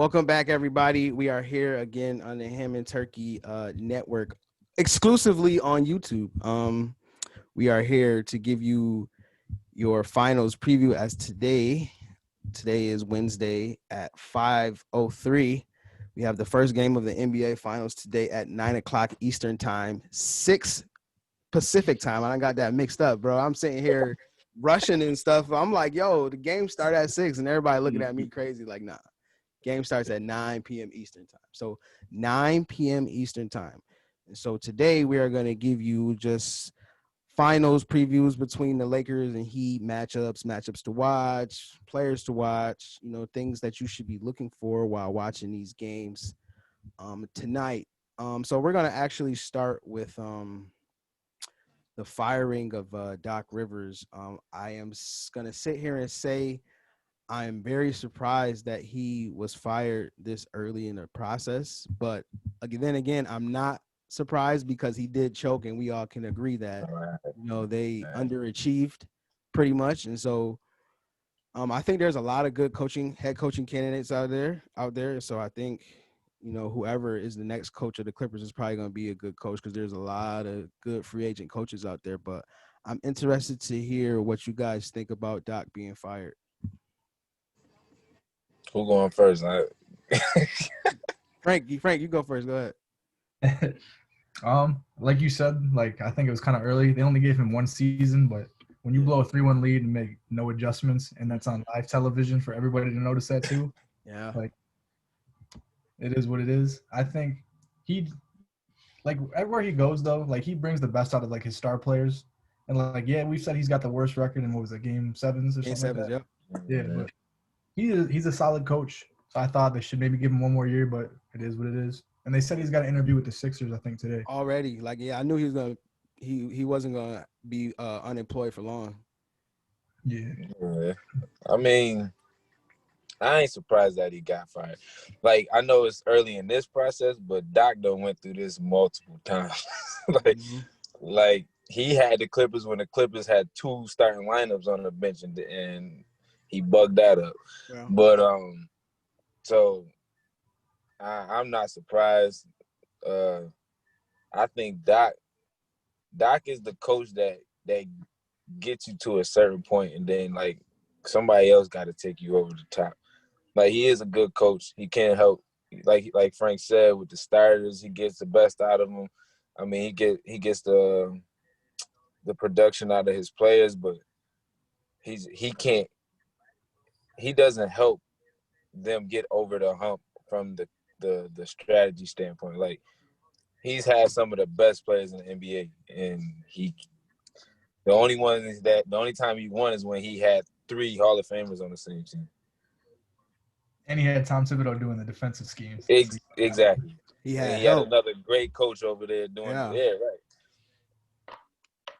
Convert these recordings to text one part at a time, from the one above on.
Welcome back, everybody. We are here again on the Ham and Turkey Network, exclusively on YouTube. We are here to give you your finals preview as today is Wednesday at 5:03. We have the first game of the NBA Finals today at 9 o'clock Eastern Time, 6 Pacific Time. I got that mixed up, bro. I'm sitting here rushing and stuff. I'm like, yo, the game start at 6, and everybody looking at me crazy like, nah. Game starts at 9 p.m. Eastern Time. So 9 p.m. Eastern Time. And so today we are going to give you just finals previews between the Lakers and Heat matchups to watch, players to watch, things that you should be looking for while watching these games tonight. So we're going to actually start with the firing of Doc Rivers. I am going to sit here and say I am very surprised that he was fired this early in the process. But then again, I'm not surprised because he did choke, and we all can agree that they underachieved pretty much. And so I think there's a lot of good head coaching candidates out there. So I think whoever is the next coach of the Clippers is probably going to be a good coach because there's a lot of good free agent coaches out there. But I'm interested to hear what you guys think about Doc being fired. Who going first? Frank, you go first. Go ahead. Like you said, I think it was kind of early. They only gave him one season, but when you blow a 3-1 lead and make no adjustments, and that's on live television for everybody to notice that too. Yeah. It is what it is. I think everywhere he goes though, he brings the best out of his star players. And we've said he's got the worst record in what was it, game sevens or something like that. Yep. Yeah, but he's a solid coach. So I thought they should maybe give him one more year, but it is what it is. And they said he's got an interview with the Sixers, I think, today. Already. I knew he wasn't gonna be unemployed for long. Yeah. I mean, I ain't surprised that he got fired. I know it's early in this process, but Doc done went through this multiple times. He had the Clippers when the Clippers had 2 starting lineups on the bench, and he bugged that up. Yeah. But so I'm not surprised. I think Doc is the coach that gets you to a certain point, and then somebody else got to take you over the top. He is a good coach. He can't help. Like Frank said, with the starters, he gets the best out of them. I mean, he gets the production out of his players, but he doesn't help them get over the hump from the strategy standpoint. He's had some of the best players in the NBA, and the only time he won is when he had 3 Hall of Famers on the same team. And he had Tom Thibodeau doing the defensive schemes. Exactly. He had help. Another great coach over there doing it. Yeah, right.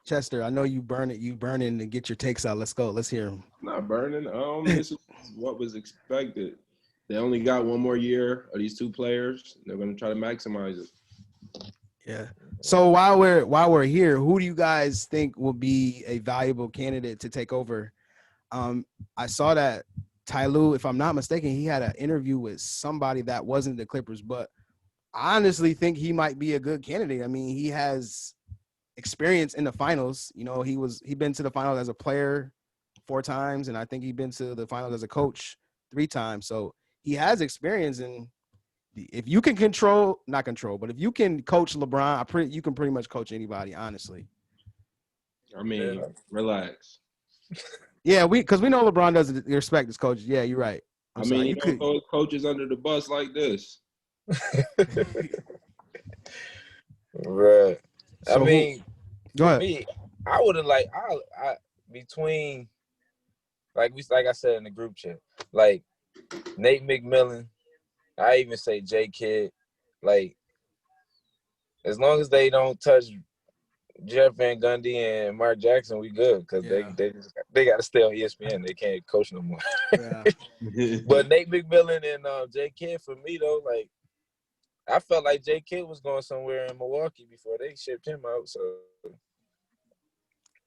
Chester, I know you burning to get your takes out. Let's go. Let's hear him. Not burning. This is what was expected. They only got one more year of these 2 players. They're going to try to maximize it. Yeah. So while we're here, who do you guys think will be a valuable candidate to take over? I saw that Ty Lue, if I'm not mistaken, he had an interview with somebody that wasn't the Clippers, but I honestly think he might be a good candidate. I mean, he has experience in the finals. He'd been to the finals as a player 4 times, and I think he'd been to the finals as a coach 3 times. So he has experience, and if you can but if you can coach LeBron, you can pretty much coach anybody, honestly. I mean, relax. Yeah, because we know LeBron doesn't respect his coaches. Yeah, you're right. You don't throw coaches under the bus like this. Right. So I mean, go ahead. me, I would have I between like I said in the group chat, Nate McMillan, I even say J Kidd, as long as they don't touch Jeff Van Gundy and Mark Jackson, we good because they got to stay on ESPN. They can't coach no more. Yeah. But Nate McMillan and J Kidd, for me though, I felt like J Kidd was going somewhere in Milwaukee before they shipped him out. So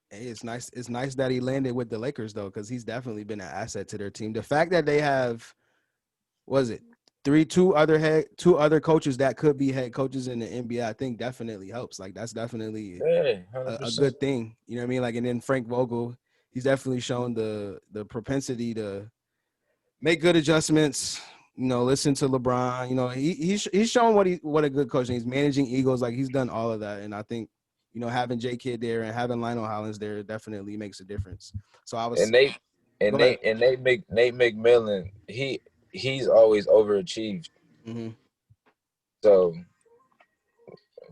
Hey, it's nice. It's nice that he landed with the Lakers though, because he's definitely been an asset to their team. The fact that they have, two other coaches that could be head coaches in the NBA, I think definitely helps. Like that's definitely Yeah, a 100%. good thing. You know what I mean? Like, and then Frank Vogel, he's definitely shown the propensity to make good adjustments. You know, listen to LeBron. You know, he's shown what a good coach is. He's managing egos. Like he's done all of that, and I think having J Kidd there and having Lionel Hollins there definitely makes a difference. So I was And Nate go ahead. Nate McMillan, he's always overachieved. Mm-hmm. So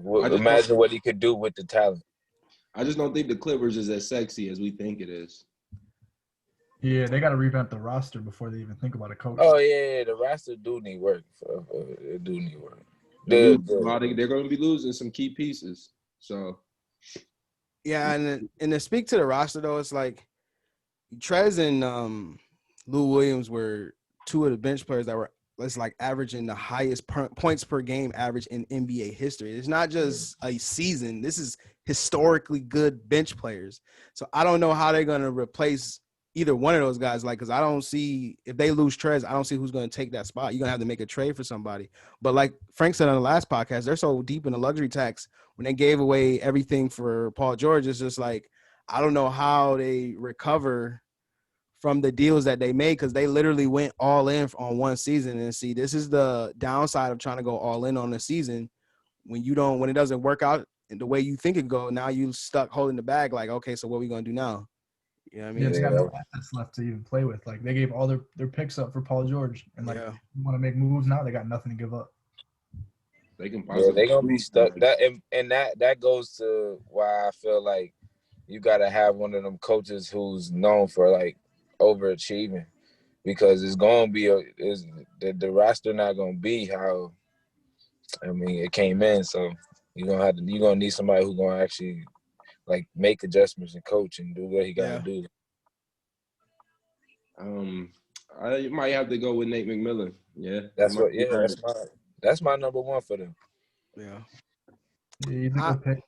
just imagine what he could do with the talent. I just don't think the Clippers is as sexy as we think it is. Yeah, they got to revamp the roster before they even think about a coach. Oh yeah, the roster do need work. It do need work. They're going to be losing some key pieces. So Yeah, and to speak to the roster though, it's like Trez and Lou Williams were two of the bench players that were averaging the highest points per game average in NBA history. It's not just a season. This is historically good bench players. So I don't know how they're going to replace either one of those guys. Like, because I don't see, if they lose Trez, I don't see who's going to take that spot. You're going to have to make a trade for somebody. But like Frank said on the last podcast, they're so deep in the luxury tax when they gave away everything for Paul George. It's just like, I don't know how they recover from the deals that they made, because they literally went all in on one season. And see, this is the downside of trying to go all in on the season. When it doesn't work out in the way you think it go, now you stuck holding the bag. Like, okay, so what are we gonna do now? You know what I mean? Yeah, they got no assets left to even play with. Like they gave all their picks up for Paul George, and like you want to make moves now, they got nothing to give up. They can they're gonna be stuck. That goes to why I feel like you gotta have one of them coaches who's known for like overachieving, because it's gonna be the roster not gonna be how it came in. So you're gonna need somebody who's gonna actually like make adjustments and coach and do what he gotta do. I might have to go with Nate McMillan. Yeah, that's my number one for them. Yeah, he's a good pick.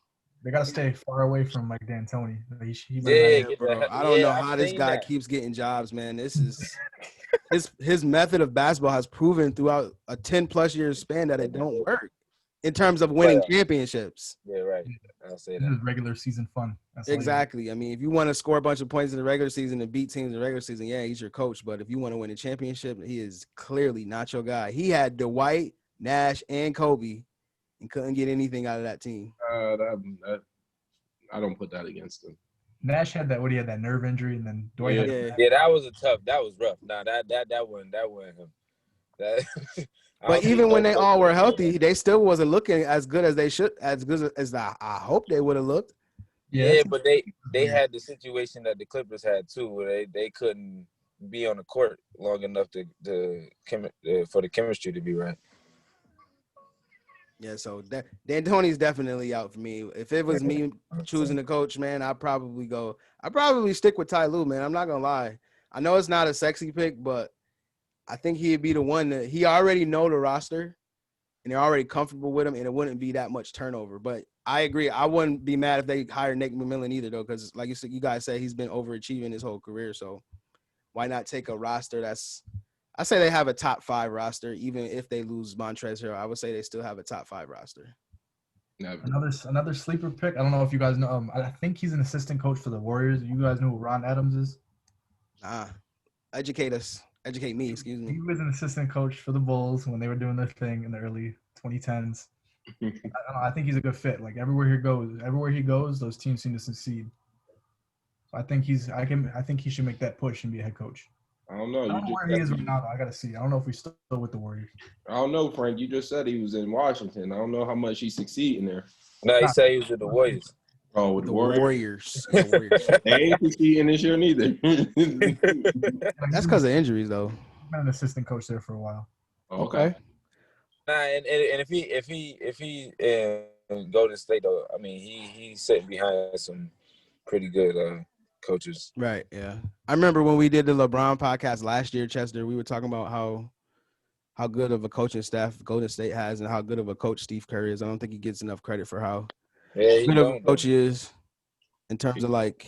They gotta stay far away from like D'Antoni. Bro. I don't know how this guy keeps getting jobs, man. This is his method of basketball has proven throughout a 10+ year span that it don't work in terms of winning championships. Yeah, right. I'll say that. This is regular season fun. That's exactly. I mean, if you want to score a bunch of points in the regular season and beat teams in the regular season, yeah, he's your coach. But if you want to win a championship, he is clearly not your guy. He had Dwight, Nash, and Kobe, and couldn't get anything out of that team. I don't put that against him. Nash had that. He had that nerve injury, and then Dwight. That was that was rough. Nah, that wasn't him. But even when they all were healthy, they still wasn't looking as good as they should, as good as I hope they would have looked. Yeah, but they had the situation that the Clippers had too, where they couldn't be on the court long enough for the chemistry to be right. Yeah, so D'Antoni's definitely out for me. If it was me choosing the coach, man, I'd probably stick with Ty Lue, man. I'm not gonna lie. I know it's not a sexy pick, but I think he'd be the one that he already know the roster and they're already comfortable with him, and it wouldn't be that much turnover. But I agree. I wouldn't be mad if they hired Nate McMillan either, though, because like you guys said, he's been overachieving his whole career. So why not take a roster I say they have a top 5 roster, even if they lose Montrezl Harrell. I would say they still have a top 5 roster. Another sleeper pick. I don't know if you guys know. I think he's an assistant coach for the Warriors. You guys know who Ron Adams is? Educate us. Educate me. Excuse me. He was an assistant coach for the Bulls when they were doing their thing in the early 2010s. I think he's a good fit. Like everywhere he goes, those teams seem to succeed. So I think he should make that push and be a head coach. I don't know. I don't know where he is right now. I gotta see. I don't know if he's still with the Warriors. I don't know, Frank. You just said he was in Washington. I don't know how much he succeed in there. No, he said he was with the Warriors. Oh, with the Warriors. The Warriors. They ain't succeeding this year neither. That's because of injuries, though. He's been an assistant coach there for a while. Okay. Nah, and if he go to state though, I mean he's sitting behind some pretty good coaches. Right. Yeah. I remember when we did the LeBron podcast last year, Chester. We were talking about how good of a coaching staff Golden State has and how good of a coach Steve Kerr is. I don't think he gets enough credit for how good of a coach he is in terms of like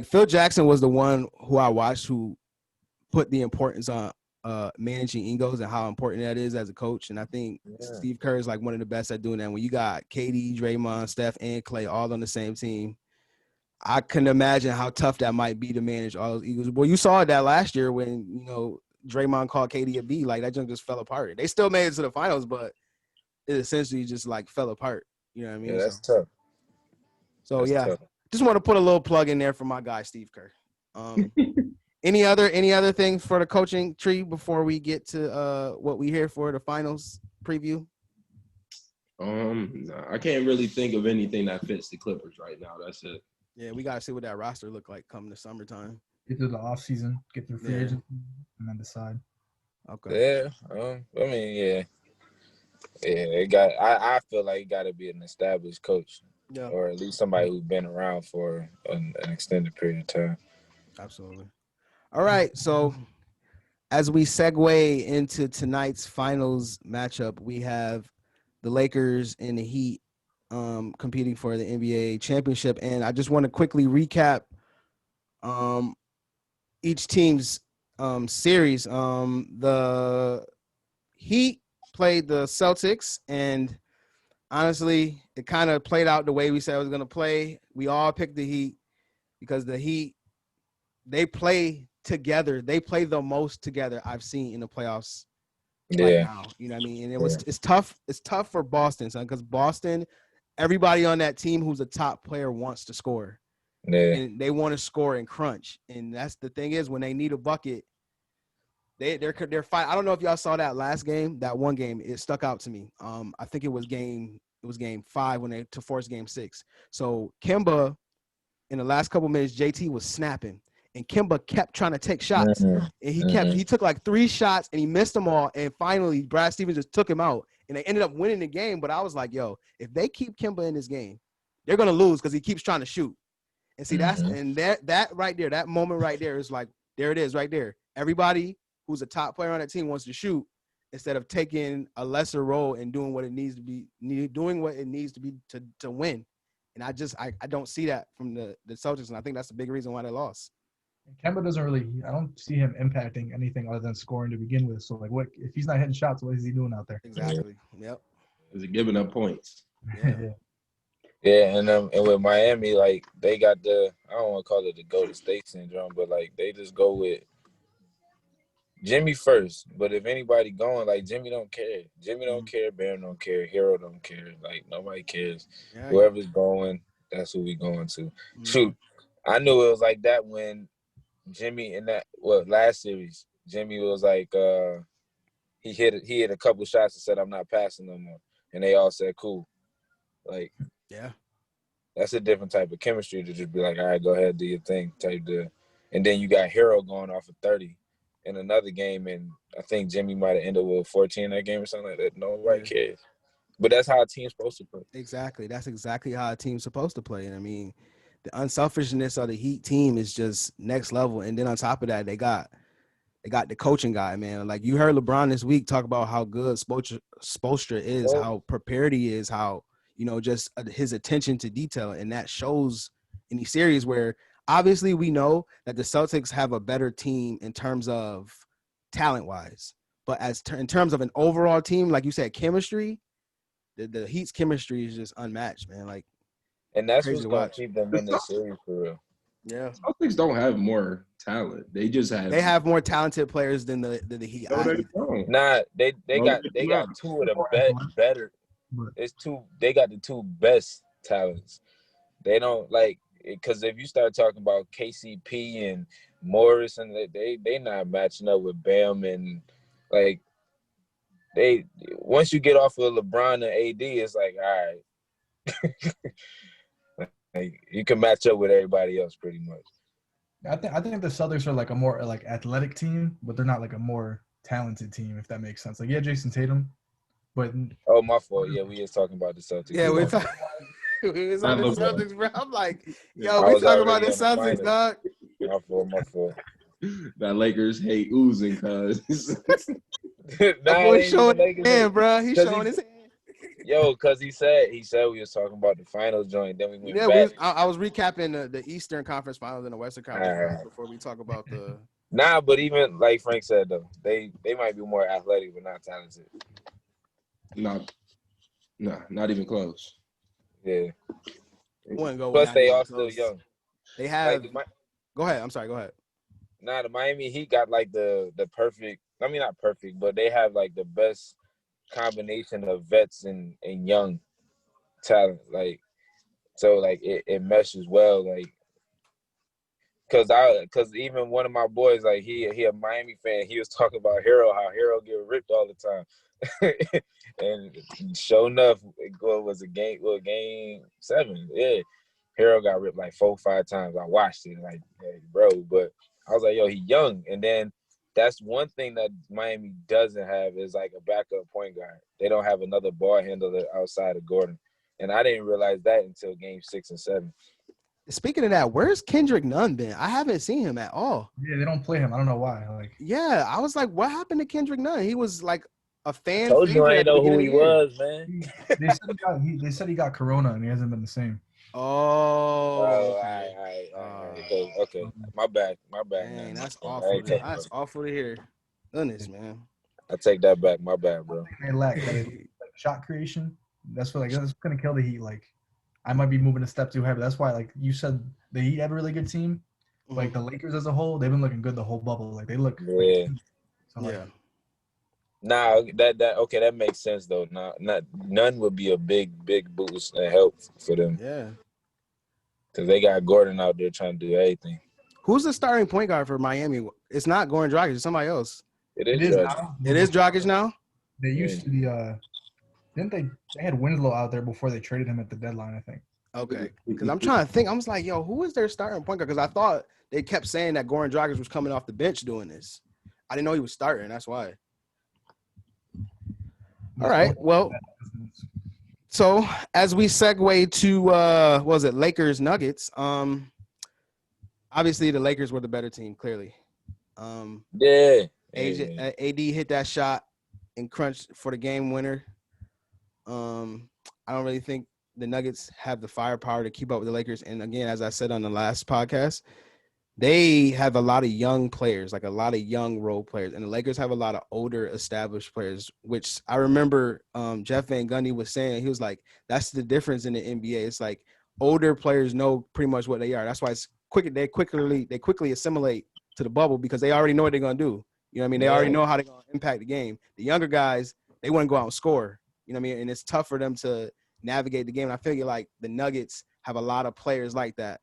Phil Jackson was the one who I watched who put the importance managing egos and how important that is as a coach. And I think Steve Kerr is like one of the best at doing that. When you got KD, Draymond, Steph, and Clay all on the same team, I can imagine how tough that might be to manage all those egos. Well, you saw that last year when, Draymond called KD a B. Like, that junk just fell apart. They still made it to the finals, but it essentially just like fell apart. You know what I mean? Yeah, that's tough. So That's tough. just want to put a little plug in there for my guy Steve Kerr. Any other things for the coaching tree before we get to what we here for the finals preview? I can't really think of anything that fits the Clippers right now. That's it. Yeah, we gotta see what that roster look like come the summertime. Get through the off season, get through free agency, and then decide. Okay. Yeah. I mean, yeah. It got. I feel like it got to be an established coach, or at least somebody who's been around for an extended period of time. Absolutely. All right. So, as we segue into tonight's finals matchup, we have the Lakers and the Heat competing for the NBA championship, and I just want to quickly recap each team's series. The Heat played the Celtics, and honestly, it kind of played out the way we said it was going to play. We all picked the Heat because the Heat, they play together. They play the most together I've seen in the playoffs right now. You know what I mean? And it's tough. It's tough for Boston, son, because Boston, everybody on that team who's a top player wants to score. Yeah. And they want to score and crunch. And that's the thing is, when they need a bucket, they're fighting. I don't know if y'all saw that last game, that one game. It stuck out to me. I think it was game 5 when they to force game 6. So Kemba, in the last couple minutes, JT was snapping, and Kemba kept trying to take shots, and he took like 3 shots and he missed them all. And finally, Brad Stevens just took him out, and they ended up winning the game. But I was like, yo, if they keep Kemba in this game, they're gonna lose because he keeps trying to shoot. And see, that right there, that moment right there is like, there it is right there. Everybody who's a top player on that team wants to shoot instead of taking a lesser role and doing what it needs to be, to win. And I don't see that from the Celtics, and I think that's the big reason why they lost. Kemba doesn't really – I don't see him impacting anything other than scoring to begin with. So, like, what if he's not hitting shots, what is he doing out there? Exactly. Yep. Is it giving up points? Yeah, and with Miami, like, they got I don't want to call it the Golden State syndrome, but, like, they just go with Jimmy first. But if anybody going, like, Jimmy don't care. Jimmy don't care. Bam don't care. Herro don't care. Like, nobody cares. Yeah, whoever's going, that's who we going to. Shoot, I knew it was like that when Jimmy in that last series, Jimmy was like he hit a couple shots and said, I'm not passing no more. And they all said, cool. Like, yeah, that's a different type of chemistry to just be like, all right, go ahead, do your thing type deal. And then you got Herro going off of 30 in another game, and I think Jimmy might have ended with 14 in that game or something like that. Nobody cares. But that's how a team's supposed to play. Exactly. That's exactly how a team's supposed to play. And I mean, the unselfishness of the Heat team is just next level. And then on top of that, they got the coaching guy, man. Like, you heard LeBron this week talk about how good Spoelstra is, how prepared he is, how, just his attention to detail. And that shows in these series where obviously we know that the Celtics have a better team in terms of talent-wise. But in terms of an overall team, like you said, chemistry, the Heat's chemistry is just unmatched, man. Like, and that's what's going to keep them in this series for real. Yeah, Celtics don't have more talent. They just have more talented players than the Heat. No, they don't. Nah, they got two of the better. They got the 2 best talents. They don't like, because if you start talking about KCP and Morris, and they not matching up with Bam, and like once you get off of LeBron and AD, it's like, all right. Like, you can match up with everybody else pretty much. I think the Celtics are like a more like athletic team, but they're not like a more talented team, if that makes sense. Like, yeah, Jason Tatum, but my fault. Yeah, we just talking about the Celtics. Yeah, we're talking. We was on the Celtics, bro. I'm like, yo, we talking about the Celtics, dog. My fault. That Lakers hate oozing, cuz. That boy showing his hand, bro. He's showing his hand. Yo, because he said we was talking about the finals joint. Then we went back. I was recapping the Eastern Conference Finals and the Western Conference Finals before we talk about the Nah, but even like Frank said though, they might be more athletic but not talented. Not even close. Yeah. I wouldn't go with Plus, not they even all still close. young. They Like have. Go ahead. I'm sorry. Go ahead. the Miami Heat got like the perfect. I mean, not perfect, but they have like the best combination of vets and young talent. Like so, like it meshes well. Like because even one of my boys, like he a Miami fan, he was talking about Herro, how Herro get ripped all the time, and sure enough, it was a game 7, yeah. Herro got ripped like 4-5 times. I watched it, like, hey, bro, but I was like, yo, he young, and then that's one thing that Miami doesn't have is like a backup point guard. They don't have another ball handler outside of Gordon, and I didn't realize that until game 6 and 7. Speaking of that, where's Kendrick Nunn been? I haven't seen him at all. Yeah, they don't play him. I don't know why. Like, Yeah, I was like, what happened to Kendrick Nunn? He was like a fan Told you favorite I at ain't the know beginning who of he the year. was, man. they said he got corona and he hasn't been the same. Oh, Oh, okay. all right. Okay. My bad. Dang, Man. that's I awful. ain't take That's awful to hear. Goodness, man. I take that back. My bad, bro. They lack like shot creation. That's that's gonna kill the Heat. Like, I might be moving a step too heavy. That's why, like you said, the Heat have a really good team. Like the Lakers as a whole, they've been looking good the whole bubble. Like they look. Yeah. So, like, Yeah. Nah, that makes sense though. None would be a big boost and help for them. Yeah. Because they got Gordon out there trying to do everything. Who's the starting point guard for Miami? It's not Goran Dragic. It's somebody else. It it is is tragic. now. It is Dragic now? They used to be. Didn't they had Winslow out there before they traded him at the deadline? I think. Okay. Because I'm trying to think. I was like, yo, who is their starting point guard? Because I thought they kept saying that Goran Dragic was coming off the bench doing this. I didn't know he was starting. That's why. All right. Well, so as we segue to what was it, Lakers Nuggets? Obviously the Lakers were the better team, clearly. Yeah. AD hit that shot in crunch for the game winner. I don't really think the Nuggets have the firepower to keep up with the Lakers. And again, as I said on the last podcast, they have a lot of young players, like a lot of young role players. And the Lakers have a lot of older established players, which I remember Jeff Van Gundy was saying. He was like, that's the difference in the NBA. It's like older players know pretty much what they are. That's why it's quick. They quickly assimilate to the bubble because they already know what they're going to do. You know what I mean? They already know how they're going to impact the game. The younger guys, they want to go out and score. You know what I mean? And it's tough for them to navigate the game. And I feel like the Nuggets have a lot of players like that,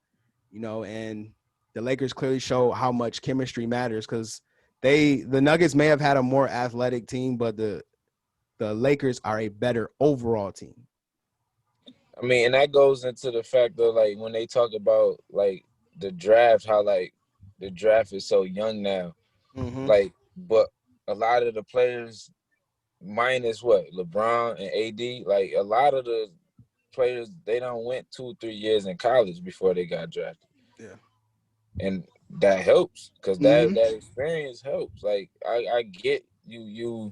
you know, and the Lakers clearly show how much chemistry matters because the Nuggets may have had a more athletic team, but the Lakers are a better overall team. I mean, and that goes into the fact of like when they talk about like the draft, how like the draft is so young now. Mm-hmm. Like, but a lot of the players, minus what LeBron and AD, like a lot of the players, they don't went 2-3 years in college before they got drafted. Yeah, and that helps because that experience helps. Like I get you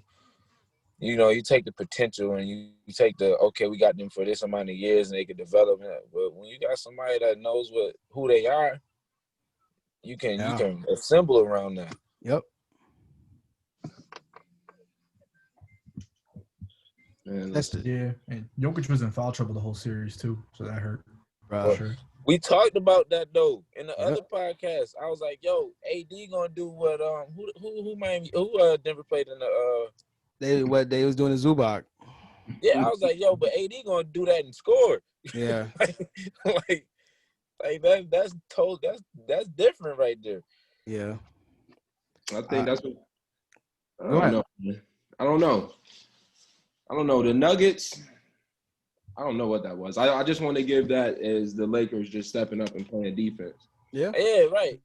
know you take the potential and you take the okay, we got them for this amount of years and they can develop it. But when you got somebody that knows who they are, you can assemble around that. Yep. And Jokic was in foul trouble the whole series too, so that hurt. Right. Sure. We talked about that though in the other podcast. I was like, "Yo, AD gonna do what? Who Denver played in the they was doing the Zubac. Yeah, I was like, "Yo, but AD gonna do that and score." Yeah, like that's different right there. Yeah, I think that's what. I don't know. I don't know. The Nuggets. I don't know what that was. I just want to give that as the Lakers just stepping up and playing defense. Yeah, right.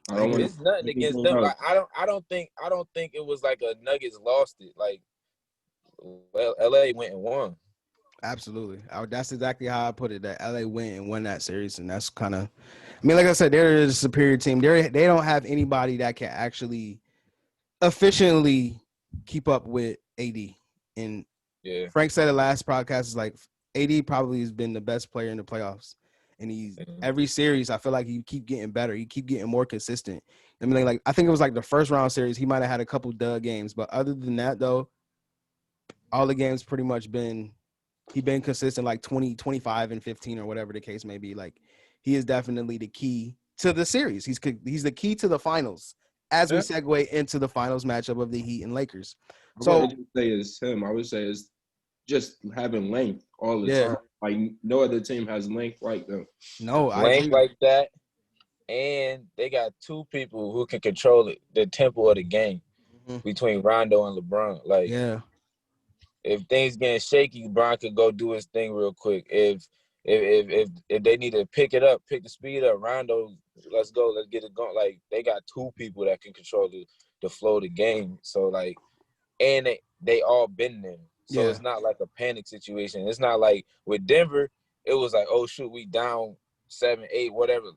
I don't want it's nothing against them. Like I don't think it was like a Nuggets lost it. Like, well, LA went and won. Absolutely. That's exactly how I put it. That LA went and won that series, and that's kind of. I mean, like I said, they're a superior team. They don't have anybody that can actually efficiently keep up with AD. And Frank said the last podcast is like AD probably has been the best player in the playoffs. and he's every series. I feel like he keep getting better. He keep getting more consistent. I mean, like I think it was like the first round series. He might have had a couple dud games, but other than that, though, all the games pretty much been he been consistent, like 20, 25, and 15 or whatever the case may be. Like he is definitely the key to the series. He's the key to the finals as we segue into the finals matchup of the Heat and Lakers. I wouldn't say it's him. I would say it's just having length all the time. Like no other team has length like them. No, length like that, and they got two people who can control it, the tempo of the game between Rondo and LeBron. Like, if things getting shaky, Bron could go do his thing real quick. If they need to pick it up, pick the speed up, Rondo, let's go, let's get it going. Like they got two people that can control the flow of the game. So like, and they all been there. So it's not like a panic situation. It's not like with Denver, it was like, oh shoot, we down 7, 8, whatever.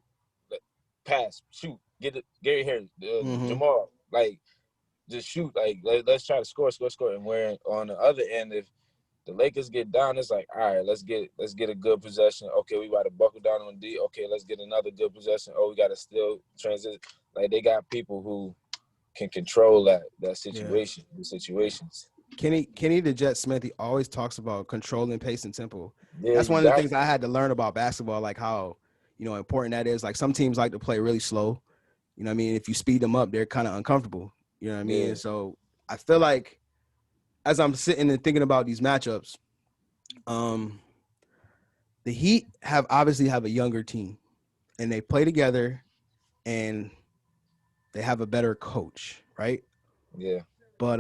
Pass, shoot, get it here, Jamal. Like just shoot, like let's try to score. And where on the other end, if the Lakers get down, it's like, all right, let's get a good possession. Okay, we got to buckle down on D. Okay, let's get another good possession. Oh, we got to still transition. Like they got people who can control that situation, the situations. Kenny the Jet Smith, he always talks about controlling pace and tempo. That's one of the things I had to learn about basketball, like how, important that is. Like some teams like to play really slow. You know what I mean? If you speed them up, they're kind of uncomfortable. You know what I mean? And so I feel like as I'm sitting and thinking about these matchups, the Heat obviously have a younger team, and they play together, and they have a better coach, right? Yeah. But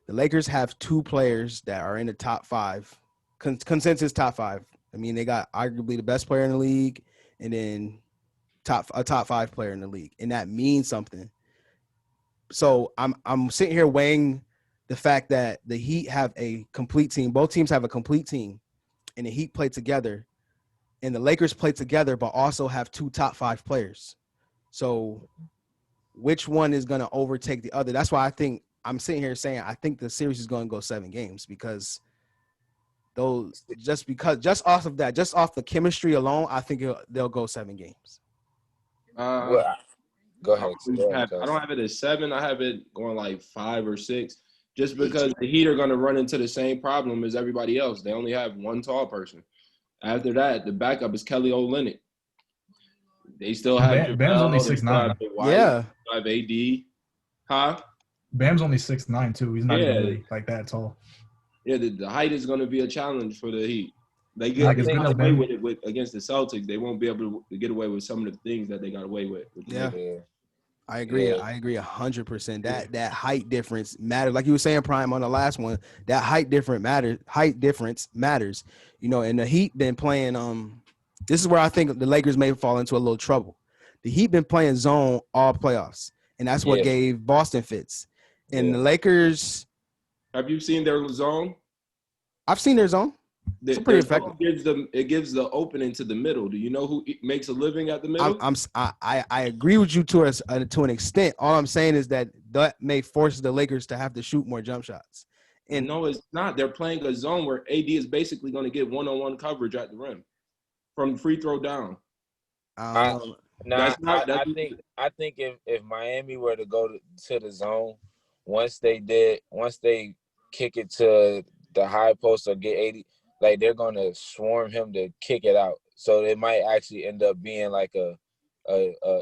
the Lakers have two players that are in the top 5, consensus top 5. I mean, they got arguably the best player in the league, and then a top 5 player in the league, and that means something. So I'm sitting here weighing the fact that the Heat have a complete team. Both teams have a complete team, and the Heat play together, and the Lakers play together, but also have 2 top 5 players. So which one is going to overtake the other? That's why I'm sitting here saying I think the series is going to go 7 games because just off the chemistry alone, I think they'll go 7 games. Go ahead. I don't have it as 7. I have it going like 5 or 6, just because the Heat are going to run into the same problem as everybody else. They only have one tall person. After that, the backup is Kelly Olynyk. They still have Bam's only 6'9". Yeah, have AD. Huh? Bam's only 6'9" too. He's not even really like that tall. Yeah, the height is going to be a challenge for the Heat. They get away with it against the Celtics. They won't be able to get away with some of the things that they got away with. I agree. I agree 100%. That height difference matters. Like you were saying, Prime, on the last one, that height difference matters. And the Heat been playing. This is where I think the Lakers may fall into a little trouble. The Heat been playing zone all playoffs, and that's what gave Boston fits. And the Lakers. Have you seen their zone? I've seen their zone. It's pretty effective. It gives the opening to the middle. Do you know who makes a living at the middle? I agree with you to an extent. All I'm saying is that may force the Lakers to have to shoot more jump shots. And no, it's not. They're playing a zone where AD is basically going to get one-on-one coverage at the rim from free throw down. I think if Miami were to go to the zone, once they kick it to the high post or get 80, like they're gonna swarm him to kick it out. So it might actually end up being like a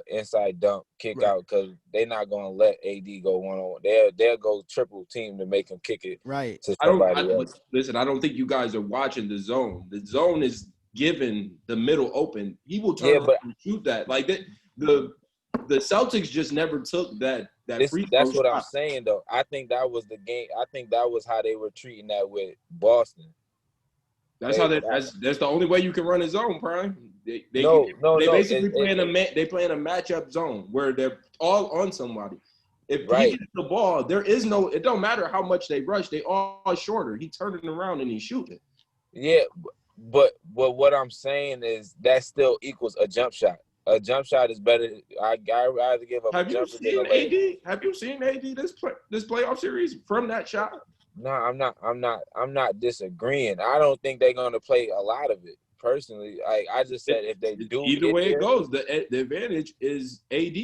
inside dump kick out because they're not gonna let AD go one-on-one. They'll go triple team to make him kick it. Right. To somebody else. Listen, I don't think you guys are watching the zone. The zone is given the middle open. He will turn around and shoot that. Like the Celtics just never took that free throw. That's what I'm saying though. I think that was the game. I think that was how they were treating that with Boston. That's the only way you can run a zone, Prime. They basically playing a matchup zone where they're all on somebody. If he gets the ball, it don't matter how much they rush, they all shorter. He turning around and he's shooting. Yeah, but what I'm saying is that still equals a jump shot. A jump shot is better. I rather give up. Have you seen AD? Have you seen AD this playoff series from that shot? No, I'm not disagreeing. I don't think they're gonna play a lot of it personally. I just said if they do either get way there, it goes, the advantage is AD.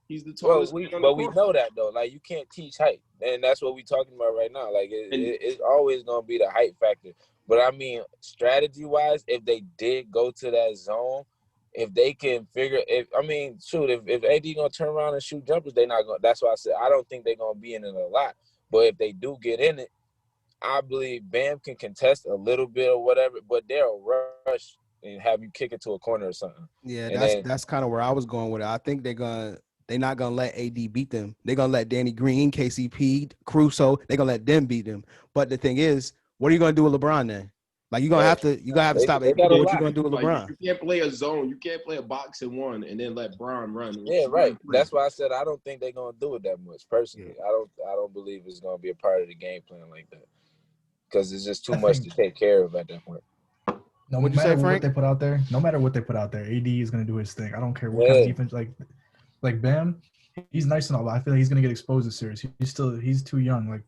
He's the well, tallest man on the we court. know that though. Like you can't teach height, and that's what we're talking about right now. Like it's always gonna be the height factor. But I mean, strategy wise, if they did go to that zone, if they can figure, if AD gonna turn around and shoot jumpers, they not gonna. That's why I said I don't think they're gonna be in it a lot. But if they do get in it, I believe Bam can contest a little bit or whatever, but they'll rush and have you kick it to a corner or something. Yeah, And that's kind of where I was going with it. I think they're not gonna let AD beat them. They're gonna let Danny Green, KCP, Caruso, they're gonna let them beat them. But the thing is, what are you gonna do with LeBron then? Like you're gonna have to stop they AD. got But a what you lot. gonna do with Like, LeBron? you can't play a zone. You can't play a box and one and then let Bron run. Yeah, right. That's why I said I don't think they're gonna do it that much. Personally, I don't believe it's gonna be a part of the game plan like that because it's just too much to take care of at that point. No What'd you matter say, what Frank? they put out there, AD is gonna do his thing. I don't care what kind of defense. Like Bam, he's nice and all, but I feel like he's gonna get exposed this series. He's too young. Like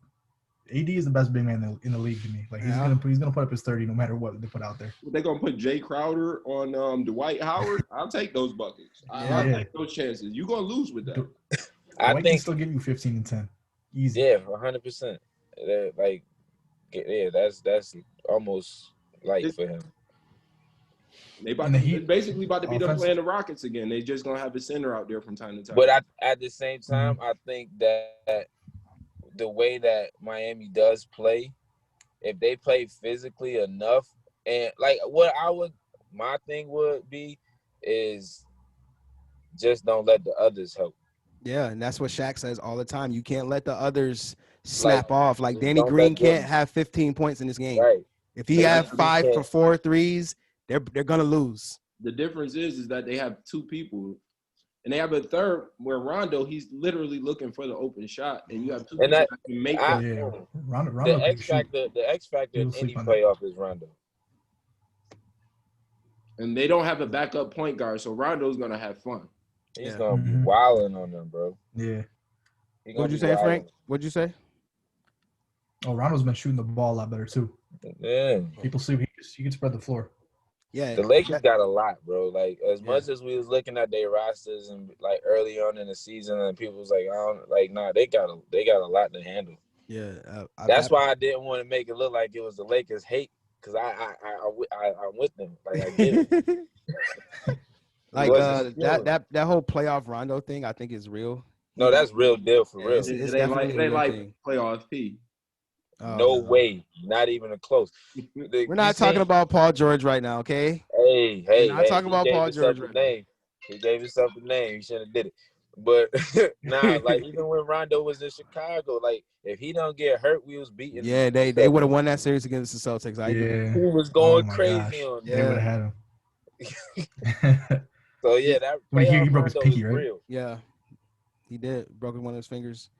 AD is the best big man in the league to me. Like he's gonna put up his 30 no matter what they put out there. They're gonna put Jay Crowder on Dwight Howard. I'll take those buckets. I'll take those chances. You're gonna lose with that. I think can still give you 15 and 10. Easy. Yeah, 100%. That's almost light for him. It's basically about to be them playing the Rockets again. They just gonna have a center out there from time to time. But at the same time, I think that the way that Miami does play, if they play physically enough, and like my thing would be is just don't let the others help. Yeah, and that's what Shaq says all the time. You can't let the others snap off. Like Danny don't Green let them- can't have 15 points in this game. Right. If he have 5 for 4 threes, they're gonna lose. The difference is that they have two people, and they have a third where Rondo, he's literally looking for the open shot, and you have two people that can make that. Yeah, Rondo the X factor in any playoff is Rondo. And they don't have a backup point guard, so Rondo's gonna have fun. He's gonna be wilding on them, bro. Yeah. What'd you say, Frank? What'd you say? Oh, Rondo's been shooting the ball a lot better too. Yeah. People see he can spread the floor. Yeah. The Lakers got a lot, bro. Like as much as we was looking at their rosters and like early on in the season, and people was like, they got a lot to handle. Yeah. That's why I didn't want to make it look like it was the Lakers hate, because I'm with them. Like I get it. Like that whole playoff Rondo thing, I think is real. No, that's real deal for real. It's they definitely like playoff P. No way, not even a close. We're not talking about Paul George right now, okay? Hey, we're not talking about Paul George right now. He gave himself the name. He shouldn't have did it. But like even when Rondo was in Chicago, like if he don't get hurt, we was beating. Yeah, they would have won that series against the Celtics. He was going crazy on. They would have had him. So yeah, that when he broke his pinky, right? Real. Yeah, he did. Broke one of his fingers.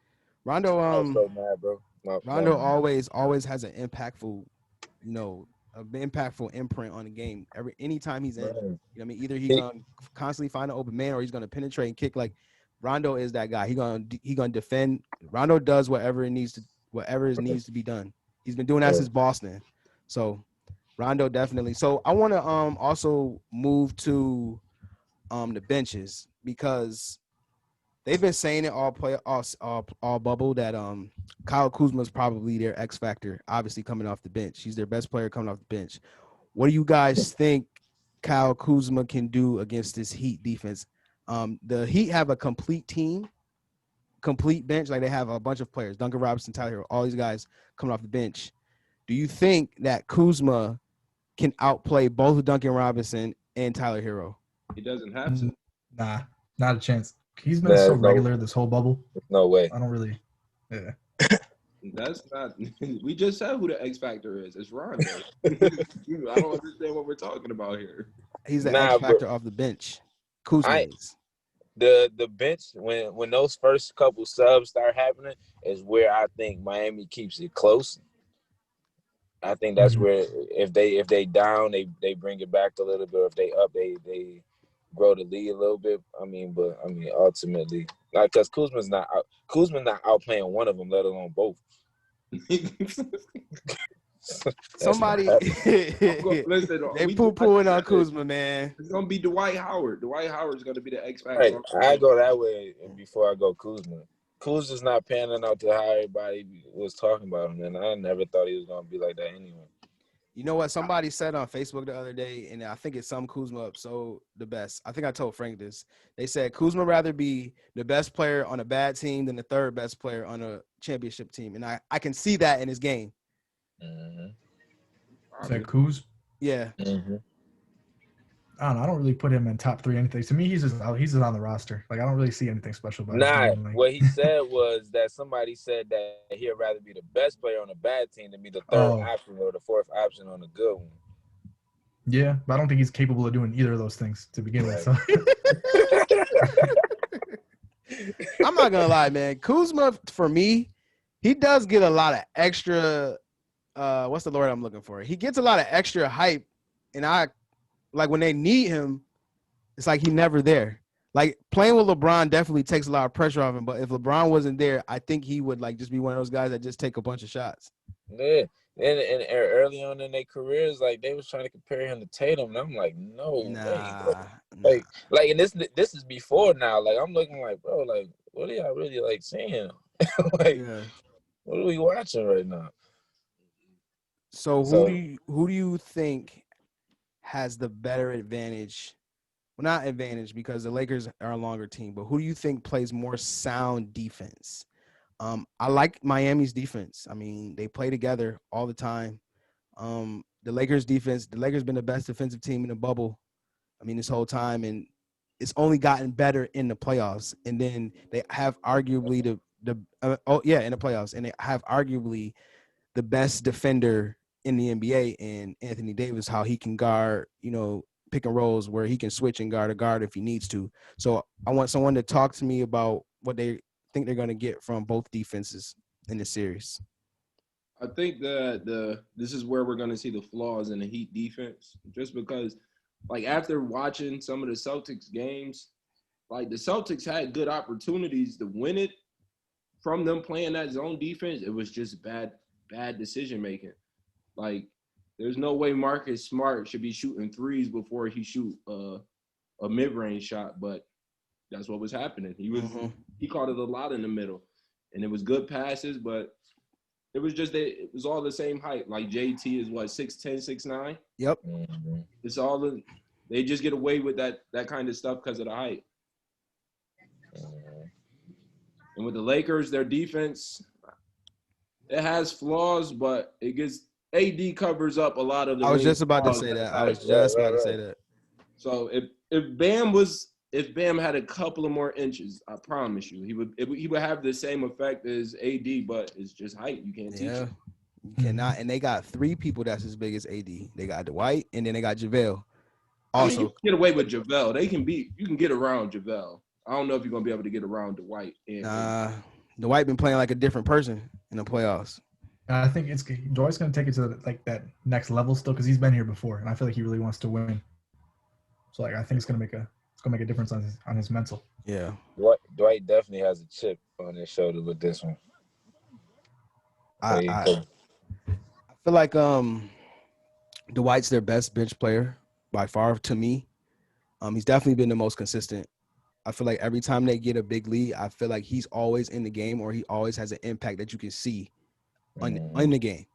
Rondo, I was so mad, bro. Rondo always has an impactful, imprint on the game. Anytime he's in, you know what I mean, either he's gonna constantly find an open man or he's gonna penetrate and kick. Like Rondo is that guy. He gonna defend. Rondo does whatever needs to be done. He's been doing that since Boston. So Rondo definitely. So I want to also move to the benches, because they've been saying it all bubble that Kyle Kuzma is probably their X factor, obviously coming off the bench. He's their best player coming off the bench. What do you guys think Kyle Kuzma can do against this Heat defense? The Heat have a complete team, complete bench. Like they have a bunch of players, Duncan Robinson, Tyler Herro, all these guys coming off the bench. Do you think that Kuzma can outplay both Duncan Robinson and Tyler Herro? He doesn't have to. Nah, not a chance. He's been so regular this whole bubble. No way. I don't really. Yeah. That's not. We just said who the X factor is. It's Rondo. I don't understand what we're talking about here. He's the X factor off the bench. Kuzma is. The bench, when those first couple subs start happening, is where I think Miami keeps it close. I think that's where if they down, they bring it back a little bit. If they up, they grow the lead a little bit. But ultimately, like, because Kuzma's not outplaying one of them, let alone both. Somebody Listen, they poo-pooing on Kuzma, man. It's gonna be Dwight Howard. Dwight Howard's gonna be the X factor. Right, I go that way before I go Kuzma. Kuzma's not panning out to how everybody was talking about him, and I never thought he was gonna be like that anyway. You know what somebody said on Facebook the other day, and I think it summed Kuzma up so the best. I think I told Frank this. They said Kuzma rather be the best player on a bad team than the third best player on a championship team, and I can see that in his game. Is that Kuz? Yeah. I don't know. I don't really put him in top 3 anything. To me, he's just on the roster. Like I don't really see anything special about him. What he said was that somebody said that he'd rather be the best player on a bad team than be the third option or the fourth option on a good one. Yeah, but I don't think he's capable of doing either of those things to begin with. So. I'm not gonna lie, man. Kuzma, for me, he does get a lot of extra. What's the word I'm looking for? He gets a lot of extra hype, and I like when they need him. It's like he's never there. Like playing with LeBron definitely takes a lot of pressure off him. But if LeBron wasn't there, I think he would like just be one of those guys that just take a bunch of shots. Yeah, and early on in their careers, like they was trying to compare him to Tatum, and I'm like, no, way. Like, and this is before now. Like I'm looking like, bro, like what are y'all really like seeing? What are we watching right now? So who do you think has the better advantage? Well, not advantage because the Lakers are a longer team, but who do you think plays more sound defense? I like Miami's defense. I mean, they play together all the time. The Lakers defense, the Lakers been the best defensive team in the bubble. I mean, this whole time, and it's only gotten better in the playoffs. And then they have arguably in the playoffs, and they have arguably the best defender in the NBA, and Anthony Davis, how he can guard, pick and rolls where he can switch and guard a guard if he needs to. So I want someone to talk to me about what they think they're going to get from both defenses in this series. I think that this is where we're going to see the flaws in the Heat defense, just because, like, after watching some of the Celtics games, like the Celtics had good opportunities to win it from them playing that zone defense. It was just bad decision making. Like, there's no way Marcus Smart should be shooting threes before he shoot a mid-range shot, but that's what was happening. He caught it a lot in the middle, and it was good passes, but it was just it was all the same height. Like JT is what 6'10", 6'9". Yep. It's all they just get away with that kind of stuff because of the height. And with the Lakers, their defense, it has flaws, but it gets AD covers up a lot of the. I was just about to say that. So if Bam had a couple of more inches, I promise you, he would have the same effect as AD, but it's just height. You can't teach it. You cannot. And they got 3 people that's as big as AD. They got Dwight, and then they got JaVale. Also, you can get away with JaVale. You can get around JaVale. I don't know if you're gonna be able to get around Dwight. Dwight been playing like a different person in the playoffs. I think Dwight's going to take it to like that next level still because he's been here before, and I feel like he really wants to win. So like I think it's going to make a difference on his mental. Yeah, Dwight definitely has a chip on his shoulder with this one. I feel like Dwight's their best bench player by far to me. He's definitely been the most consistent. I feel like every time they get a big lead, I feel like he's always in the game or he always has an impact that you can see on the game,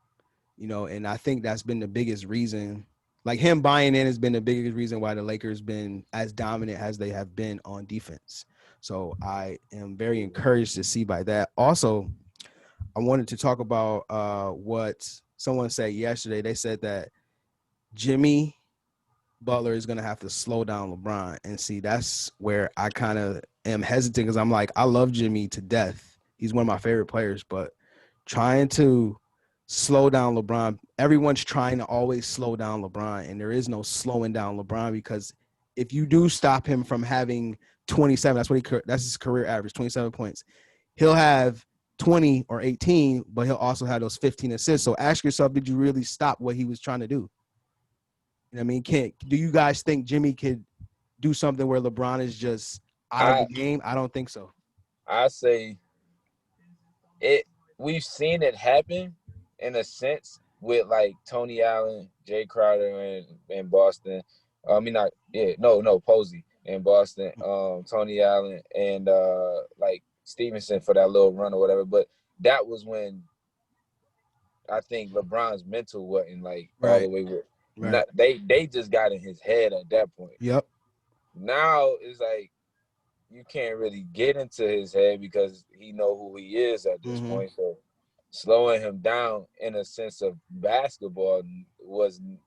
and I think that's been the biggest reason. Like him buying in has been the biggest reason why the Lakers been as dominant as they have been on defense. So I am very encouraged to see by that. Also, I wanted to talk about what someone said yesterday. They said that Jimmy Butler is going to have to slow down LeBron. And see, that's where I kind of am hesitant because I'm like, I love Jimmy to death. He's one of my favorite players, but trying to slow down LeBron, everyone's trying to always slow down LeBron, and there is no slowing down LeBron because if you do stop him from having 27, that's his career average, 27 points, he'll have 20 or 18, but he'll also have those 15 assists. So ask yourself, did you really stop what he was trying to do? You know what I mean? Do you guys think Jimmy could do something where LeBron is just out of the game? I don't think so. I say it. We've seen it happen in a sense, with like Tony Allen, Jay Crowder in Boston. Posey in Boston. Tony Allen and like Stevenson for that little run or whatever. But that was when I think LeBron's mental wasn't like all the way with. Right. They just got in his head at that point. Yep. Now it's like you can't really get into his head because he know who he is at this point. So slowing him down in a sense of basketball wasn't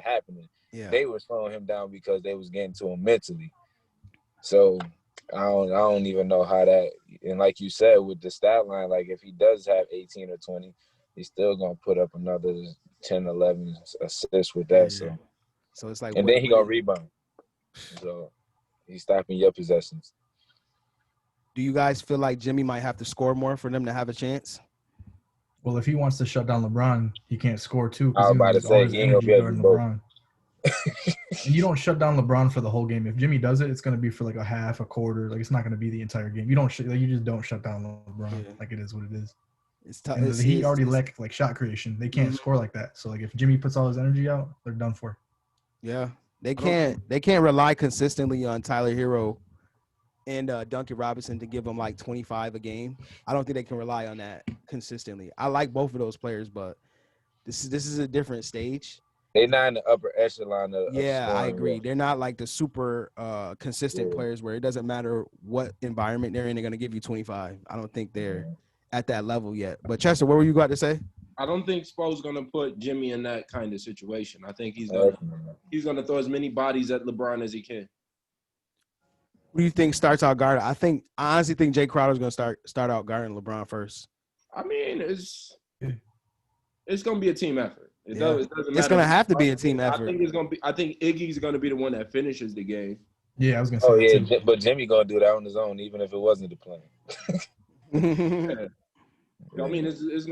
happening. Yeah. They were slowing him down because they was getting to him mentally. So I don't even know how that. And like you said with the stat line, like if he does have 18 or 20, he's still gonna put up another 10, 11 assists with that. Yeah. So it's like, and then he gonna rebound. So he's stopping your possessions. Do you guys feel like Jimmy might have to score more for them to have a chance? Well, if he wants to shut down LeBron, he can't score too. I was about to say he ain't gonna be able to do both. And you don't shut down LeBron for the whole game. If Jimmy does it, it's going to be for like a half, a quarter. Like it's not going to be the entire game. You just don't shut down LeBron. Yeah. Like it is what it is. It's tough. He already lacked like shot creation. They can't score like that. So like if Jimmy puts all his energy out, they're done for. Yeah, they can't rely consistently on Tyler Herro and Duncan Robinson to give them like 25 a game. I don't think they can rely on that consistently. I like both of those players, but this is a different stage. They're not in the upper echelon of I agree. They're not like the super consistent players where it doesn't matter what environment they're in, they're going to give you 25. I don't think they're at that level yet. But Chester, what were you got to say? I don't think Spo's going to put Jimmy in that kind of situation. I think he's going to throw as many bodies at LeBron as he can. Who do you think starts out guarding? I honestly think Jay Crowder's going to start out guarding LeBron first. I mean, it's going to be a team effort. It doesn't matter. It's going to have to be a team effort. I think Iggy's going to be the one that finishes the game. Yeah, I was going to say. Oh yeah, but Jimmy going to do that on his own, even if it wasn't the plan. I mean, he's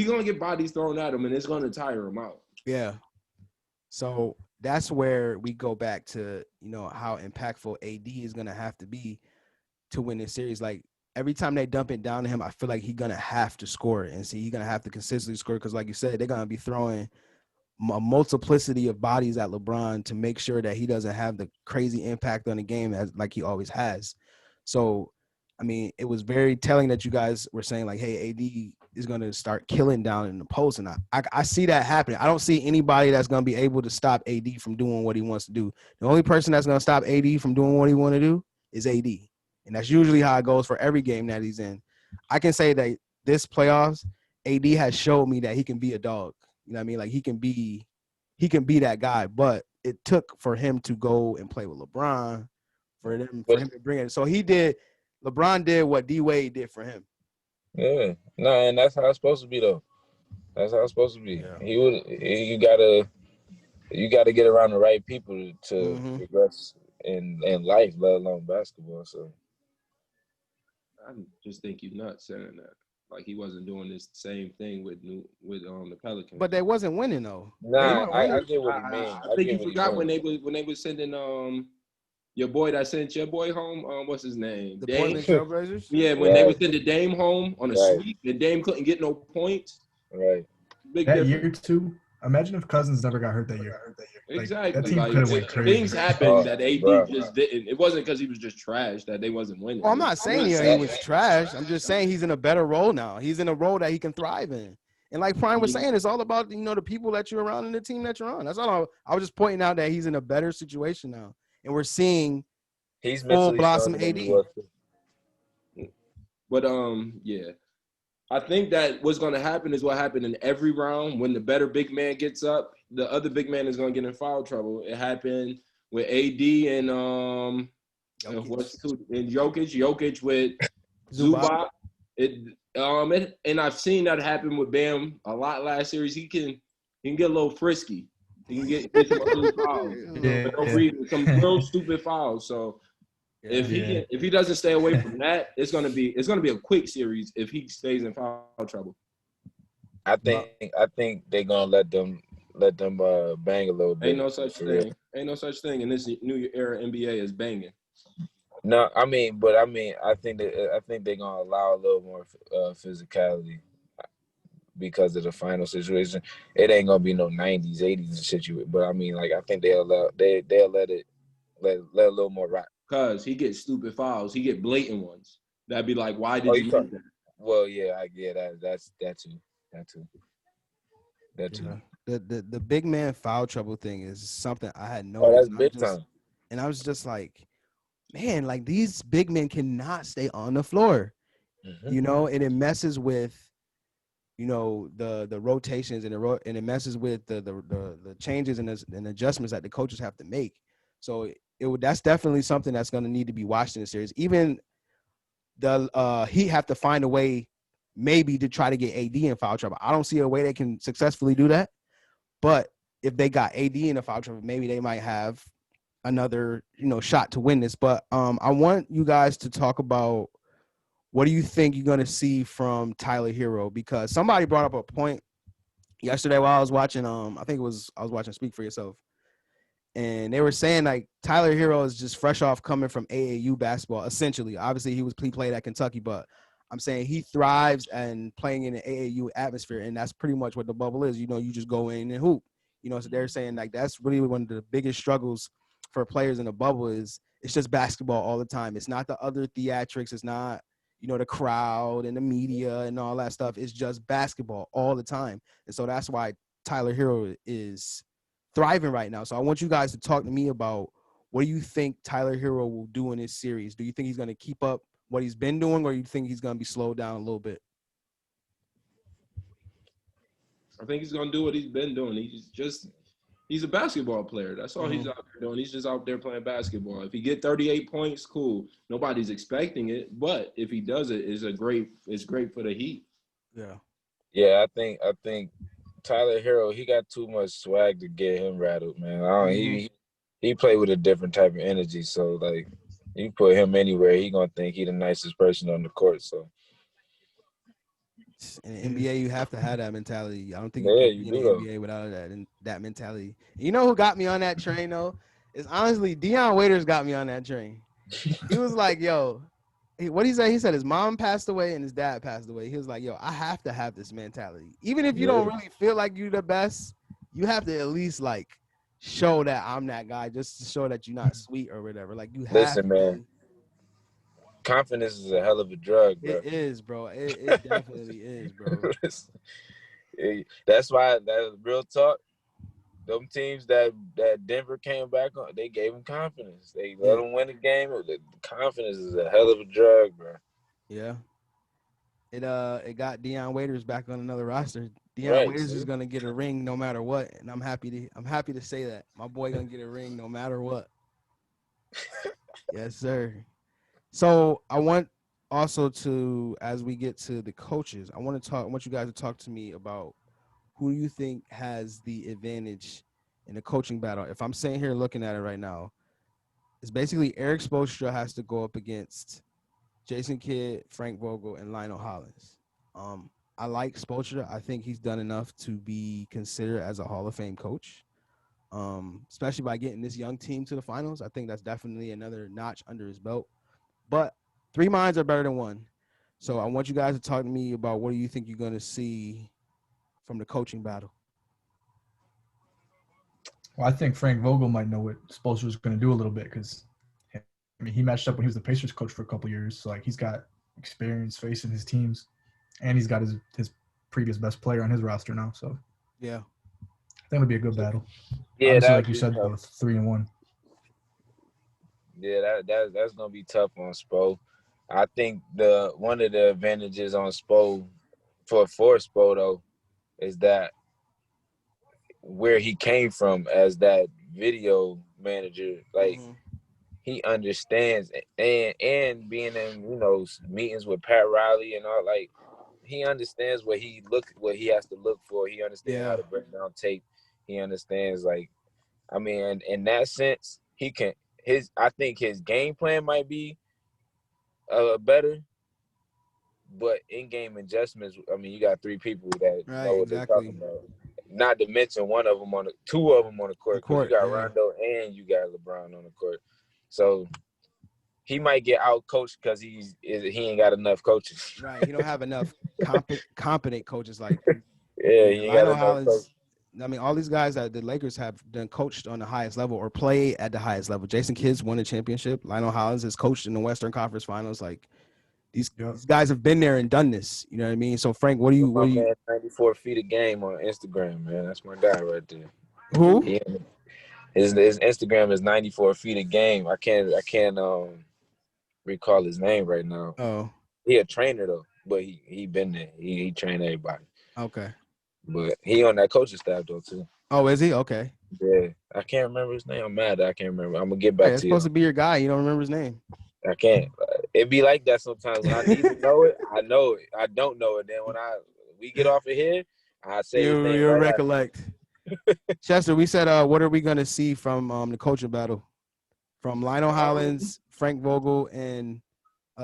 going to get bodies thrown at him, and it's going to tire him out. Yeah. So that's where we go back to, how impactful AD is going to have to be to win this series. Like, every time they dump it down to him, I feel like he's going to have to score. And he's going to have to consistently score because, like you said, they're going to be throwing a multiplicity of bodies at LeBron to make sure that he doesn't have the crazy impact on the game like he always has. So, I mean, it was very telling that you guys were saying, like, hey, AD is going to start killing down in the post. And I see that happening. I don't see anybody that's going to be able to stop AD from doing what he wants to do. The only person that's going to stop AD from doing what he wants to do is AD. And that's usually how it goes for every game that he's in. I can say that this playoffs, AD has showed me that he can be a dog. You know what I mean? Like he can be that guy. But it took for him to go and play with LeBron, for him to bring it. So LeBron did what D Wade did for him. Yeah. No, and that's how it's supposed to be though. That's how it's supposed to be. Yeah. You gotta get around the right people to progress in life, let alone basketball. So I just think he's nuts saying that. Like he wasn't doing this same thing with the Pelicans. But they wasn't winning though. Nah, I get what he means. I think you forgot when they were sending your boy that sent your boy home. What's his name? The Portland Trailblazers. Yeah, when they would send the Dame home on a sweep, and Dame couldn't get no points. Right. Big difference. Year too. Imagine if Cousins never got hurt that year. Exactly. That team could have went crazy. Things happened that AD just didn't. It wasn't because he was just trash that they wasn't winning. Well, I'm not saying he was trash. I'm just saying he's in a better role now. He's in a role that he can thrive in. And like Prime was saying, it's all about the people that you're around and the team that you're on. That's all. I was just pointing out that he's in a better situation now, and we're seeing he's full blossom AD. But yeah. I think that what's going to happen is what happened in every round. When the better big man gets up, the other big man is going to get in foul trouble. It happened with AD and Jokic with Zubac. And I've seen that happen with Bam a lot last series. He can get a little frisky. He can get some other fouls. Some real stupid fouls. So if he doesn't stay away from that, it's gonna be a quick series if he stays in foul trouble. I think they're gonna let them bang a little bit. Ain't no such thing. Ain't no such thing in this new era NBA as banging. No, I think they're gonna allow a little more physicality. because of the final situation. It ain't gonna be no 90s, 80s situation. But I mean, like I think they'll let a little more rock. Cause he gets stupid fouls. He get blatant ones. That'd be like, why Oh, did you do that? Well, yeah, that's that too. Yeah. The big man foul trouble thing is something I had Oh, noticed, that's big time. and I was just like, man, like these big men cannot stay on the floor, Mm-hmm. and it messes with, the rotations and and it messes with the changes and adjustments that the coaches have to make. So that's definitely something that's going to need to be watched in the series. Even he have to find a way maybe to try to get AD in foul trouble. I don't see a way they can successfully do that. But if they got AD in the foul trouble, maybe they might have another, shot to win this. But I want you guys to talk about what do you think you're going to see from Tyler Herro, because somebody brought up a point yesterday while I was watching. I think I was watching Speak for Yourself, and they were saying like Tyler Herro is just fresh off coming from AAU basketball. Essentially, obviously he played at Kentucky, but I'm saying he thrives and playing in an AAU atmosphere, and that's pretty much what the bubble is. You just go in and hoop. So they're saying like that's really one of the biggest struggles for players in the bubble is it's just basketball all the time. It's not the other theatrics. It's not the crowd and the media and all that stuff. It's just basketball all the time, and so that's why Tyler Herro is thriving right now. So I want you guys to talk to me about what do you think Tyler Herro will do in this series? Do you think he's going to keep up what he's been doing, or do you think he's going to be slowed down a little bit? I think he's gonna do what he's been doing. He's a basketball player. That's all he's out there doing. He's just out there playing basketball. If he get 38 points, cool. Nobody's expecting it, but if he does it, it's great for the Heat. Yeah. Yeah, I think Tyler Herro, he got too much swag to get him rattled, man. He played with a different type of energy. So like, you put him anywhere, he gonna think he the nicest person on the court. So In the NBA, you have to have that mentality. I don't think you yeah, can you be in do the though. NBA without that mentality. You know who got me on that train though? Is honestly Deion Waiters got me on that train. He was like, "Yo, what he say?" He said his mom passed away and his dad passed away. He was like, "Yo, I have to have this mentality. Even if you don't really feel like you're the best, you have to at least like show that I'm that guy, just to show that you're not sweet or whatever. Like you have Listen, man, to." confidence is a hell of a drug, bro. It is, bro. It definitely is, bro. That's why that real talk. Them teams that Denver came back on, they gave him confidence. They let him win the game. The confidence is a hell of a drug, bro. Yeah. It got Deion Waiters back on another roster. Deion Right. Waiters See? is gonna get a ring no matter what, and I'm happy to say that my boy gonna get a ring no matter what. Yes, sir. So I want also to, as we get to the coaches, I want you guys to talk to me about who you think has the advantage in the coaching battle. If I'm sitting here looking at it right now, it's basically Eric Spoelstra has to go up against Jason Kidd, Frank Vogel, and Lionel Hollins. I like Spoelstra. I think he's done enough to be considered as a Hall of Fame coach, especially by getting this young team to the finals. I think that's definitely another notch under his belt. But three minds are better than one. So I want you guys to talk to me about what do you think you're going to see from the coaching battle. Well, I think Frank Vogel might know what Spoelstra was going to do a little bit because, he matched up when he was the Pacers coach for a couple years. So, like, he's got experience facing his teams, and he's got his previous best player on his roster now. So, yeah, I think it'll be a good battle. Yeah, obviously, that'd like you be said, tough. 3-1. Yeah, that's gonna be tough on Spo. I think one of the advantages on Spo for Spo though is that where he came from as that video manager, like he understands and being in meetings with Pat Riley and all, like he understands what he has to look for. He understands how to break down tape. He understands, like, I mean, in that sense, he can I think his game plan might be better, but in-game adjustments, I mean, you got three people that right, know what they're exactly. talking about. Not to mention two of them on the court, because you got yeah. Rondo and you got LeBron on the court. So he might get out coached because he ain't got enough coaches. Right. He don't have enough competent coaches like Yeah, he ain't got Lionel enough coaches. Hollins. I mean, all these guys that the Lakers have done coached on the highest level or play at the highest level. Jason Kidd's won a championship. Lionel Hollins has coached in the Western Conference Finals. Like these guys have been there and done this. You know what I mean? So Frank, what do you? 94 feet a game on Instagram, man. That's my guy right there. Who? His Instagram is 94 feet a game. I can't recall his name right now. Oh, he a trainer though, but he been there. He trained everybody. Okay. But he on that coaching staff though too. Oh, is he? Okay. Yeah, I can't remember his name. I'm mad that I can't remember. I'm gonna get back to you. It's supposed to be your guy. You don't remember his name. I can't. It be like that sometimes. When I need to know it, I know it. I don't know it. Then when we get off of here, I say his name. You'll recollect. Chester, we said, what are we gonna see from the coaching battle? From Lionel Hollins, Frank Vogel, and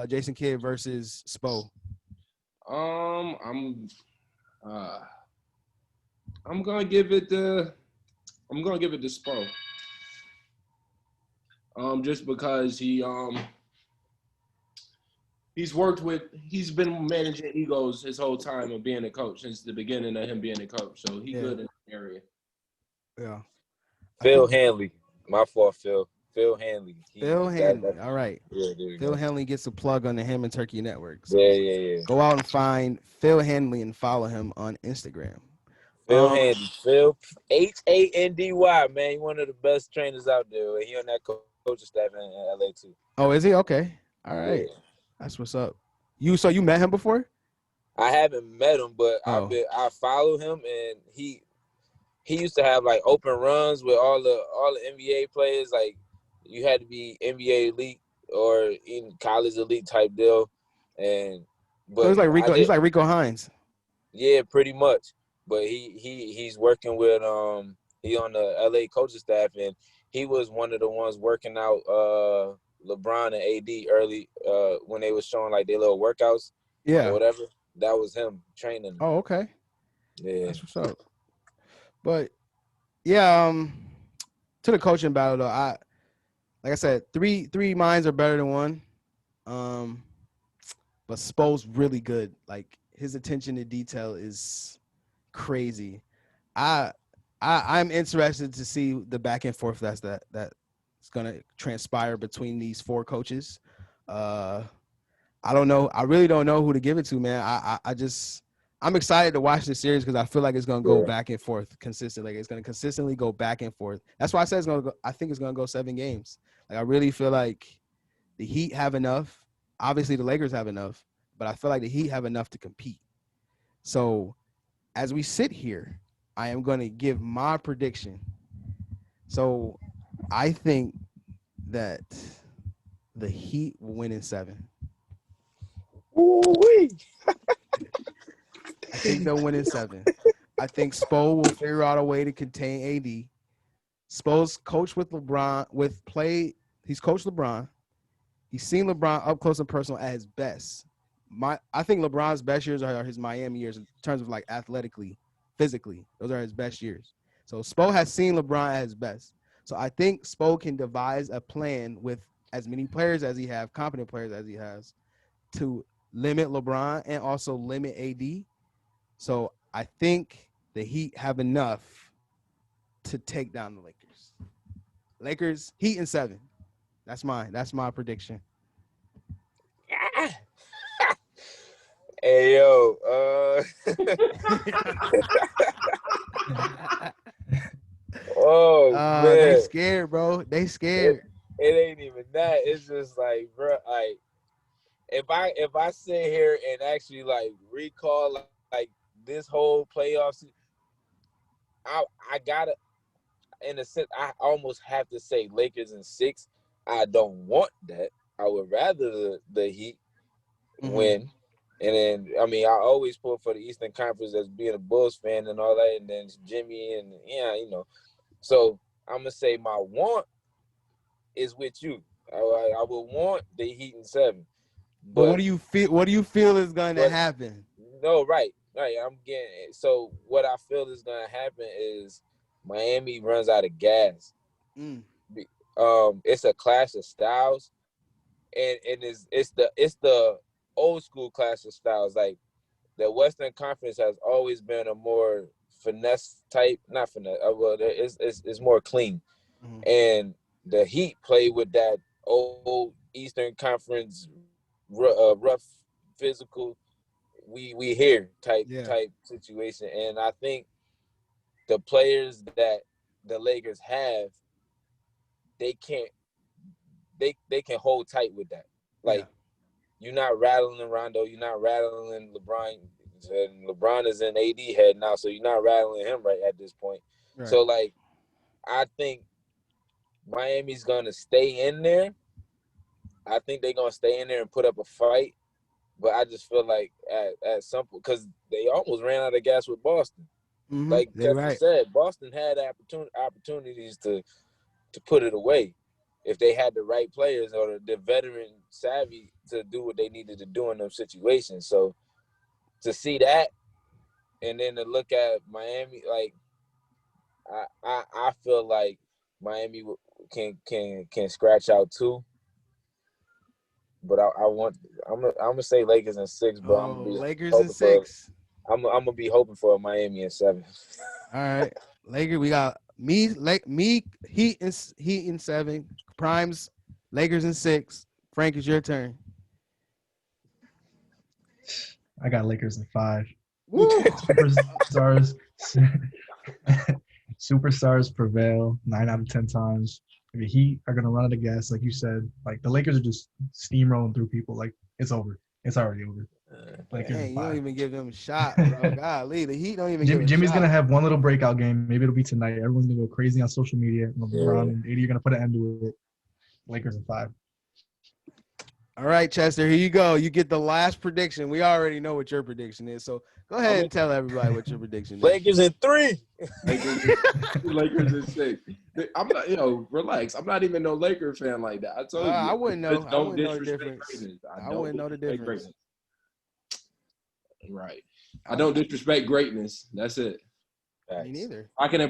Jason Kidd versus Spo. I'm gonna give it to Spo. Just because he's been managing egos his whole time of being a coach since the beginning of him being a coach. So he good in the area. Yeah. Phil Hanley. My fault, Phil. Phil Hanley. Phil Hanley. All right. Yeah, Phil Hanley gets a plug on the Ham and Turkey Network. So yeah. Go out and find Phil Hanley and follow him on Instagram. Phil Handy. Phil Handy, man. He's one of the best trainers out there. He on that coaching staff in LA too. Oh, is he? Okay. All right. Yeah. That's what's up. So you met him before? I haven't met him, but I follow him, and he used to have like open runs with all the NBA players. Like you had to be NBA elite or in college elite type deal. But so he's like Rico. He's like Rico Hines. Yeah, pretty much. But he's working with he on the LA coaching staff, and he was one of the ones working out LeBron and AD early when they was showing like their little workouts, or whatever. That was him training them. Oh, okay. Yeah, that's what's up. But yeah, to the coaching battle though, like I said, three minds are better than one. But Spo's really good. Like his attention to detail is crazy. I'm interested to see the back and forth that's gonna transpire between these four coaches. I don't know. I really don't know who to give it to, man. I'm excited to watch this series because I feel like it's gonna go back and forth consistently. Like it's gonna consistently go back and forth. That's why I said I think it's gonna go 7 games. Like I really feel like the Heat have enough. Obviously, the Lakers have enough, but I feel like the Heat have enough to compete. So, as we sit here, I am going to give my prediction. So, I think that the Heat will win in 7. Ooh-wee. I think they'll win in 7. I think Spo will figure out a way to contain AD. Spo's coached with LeBron, he's coached LeBron. He's seen LeBron up close and personal at his best. I think LeBron's best years are his Miami years in terms of like athletically, physically. Those are his best years. So Spo has seen LeBron at his best. So I think Spo can devise a plan with as many players as he has, competent players as he has, to limit LeBron and also limit AD. So I think the Heat have enough to take down the Lakers. Heat in 7. That's my prediction. Hey yo, man, they scared, bro. They scared. It ain't even that. It's just like, bro, like if I sit here and actually like recall like this whole playoffs, I gotta, in a sense, I almost have to say Lakers in 6. I don't want that. I would rather the Heat win. And then, I mean, I always pull for the Eastern Conference as being a Bulls fan and all that. And then Jimmy and, So I'm going to say my want is with you. I would want the Heat in 7. But what do you feel is going to happen? No, right. I'm getting it. So what I feel is going to happen is Miami runs out of gas. It's a clash of styles, and it's the old school clash of styles. Like the Western Conference has always been a more finesse type, not finesse. Well, it's more clean, and the Heat play with that old Eastern Conference rough, physical. We here Yeah. type situation, and I think the players that the Lakers have, they can't they can hold tight with that. Yeah. Like you're not rattling Rondo, you're not rattling LeBron. And LeBron is in AD head now, so you're not rattling him right at this point. Right. So like, I think Miami's gonna stay in there. I think they're gonna stay in there and put up a fight. But I just feel like at some point, because they almost ran out of gas with Boston. Like They're Kessler right. said, Boston had opportunities to put it away if they had the right players or the veteran savvy to do what they needed to do in those situations. So to see that and then to look at Miami, like I feel like Miami can scratch out too. But I'm gonna say Lakers in 6, but I'm Oh, gonna be Lakers in hoping for 6. I'm gonna be hoping for a Miami in 7. All right. Lakers, we got me, Heat in 7. Primes, Lakers in 6. Frank, it's your turn. I got Lakers in 5. Woo! Superstars, superstars prevail 9 out of 10 times. The Heat are gonna run out of gas, like you said. Like the Lakers are just steamrolling through people. Like it's over. It's already over. Lakers in Dang, you don't 5. even give them a shot, bro. Golly, the Heat don't even give a Jimmy's shot. gonna have one little breakout game. Maybe it'll be tonight. Everyone's gonna go crazy on social media. LeBron Yeah. and AD are gonna put an end to it. Lakers in 5. All right, Chester, here you go. You get the last prediction. We already know what your prediction is, so go ahead and tell everybody what your prediction is. Lakers in 3. Lakers in 6. I'm not, relax. I'm not even no Laker fan like that. I told you. I wouldn't know. I Don't wouldn't know the disrespect difference. greatness. I wouldn't know the disrespect difference. greatness. Right. I don't disrespect greatness. That's it. Me neither. I can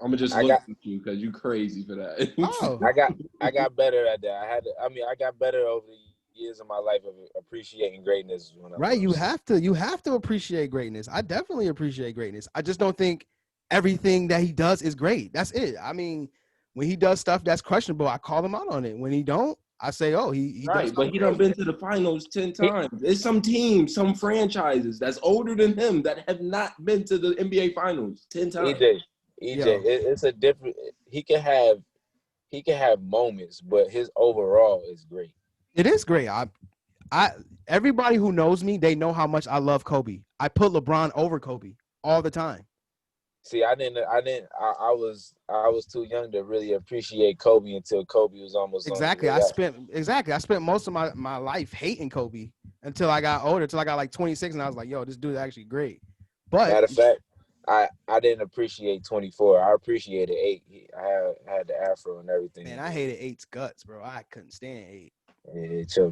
I'm gonna just look at you because you crazy for that. Oh, I got better at that. I got better over the years of my life of appreciating greatness. right. You have to appreciate greatness. I definitely appreciate greatness. I just don't think everything that he does is great. That's it. I mean, when he does stuff that's questionable, I call him out on it. When he don't, I say, oh, he right, does. but he done been to the finals 10 times. There's some teams, some franchises that's older than him that have not been to the NBA finals 10 times. It's a different. He can have moments, but his overall is great. It is great. I everybody who knows me, they know how much I love Kobe. I put LeBron over Kobe all the time. See, I was too young to really appreciate Kobe until Kobe was almost Exactly. I spent most of my life hating Kobe until I got older, until I got like 26, and I was like, yo, this dude's actually great. But matter of fact, I didn't appreciate 24. I appreciated 8. I had the afro and everything. Man, I hated 8's guts, bro. I couldn't stand 8. Yeah, chill.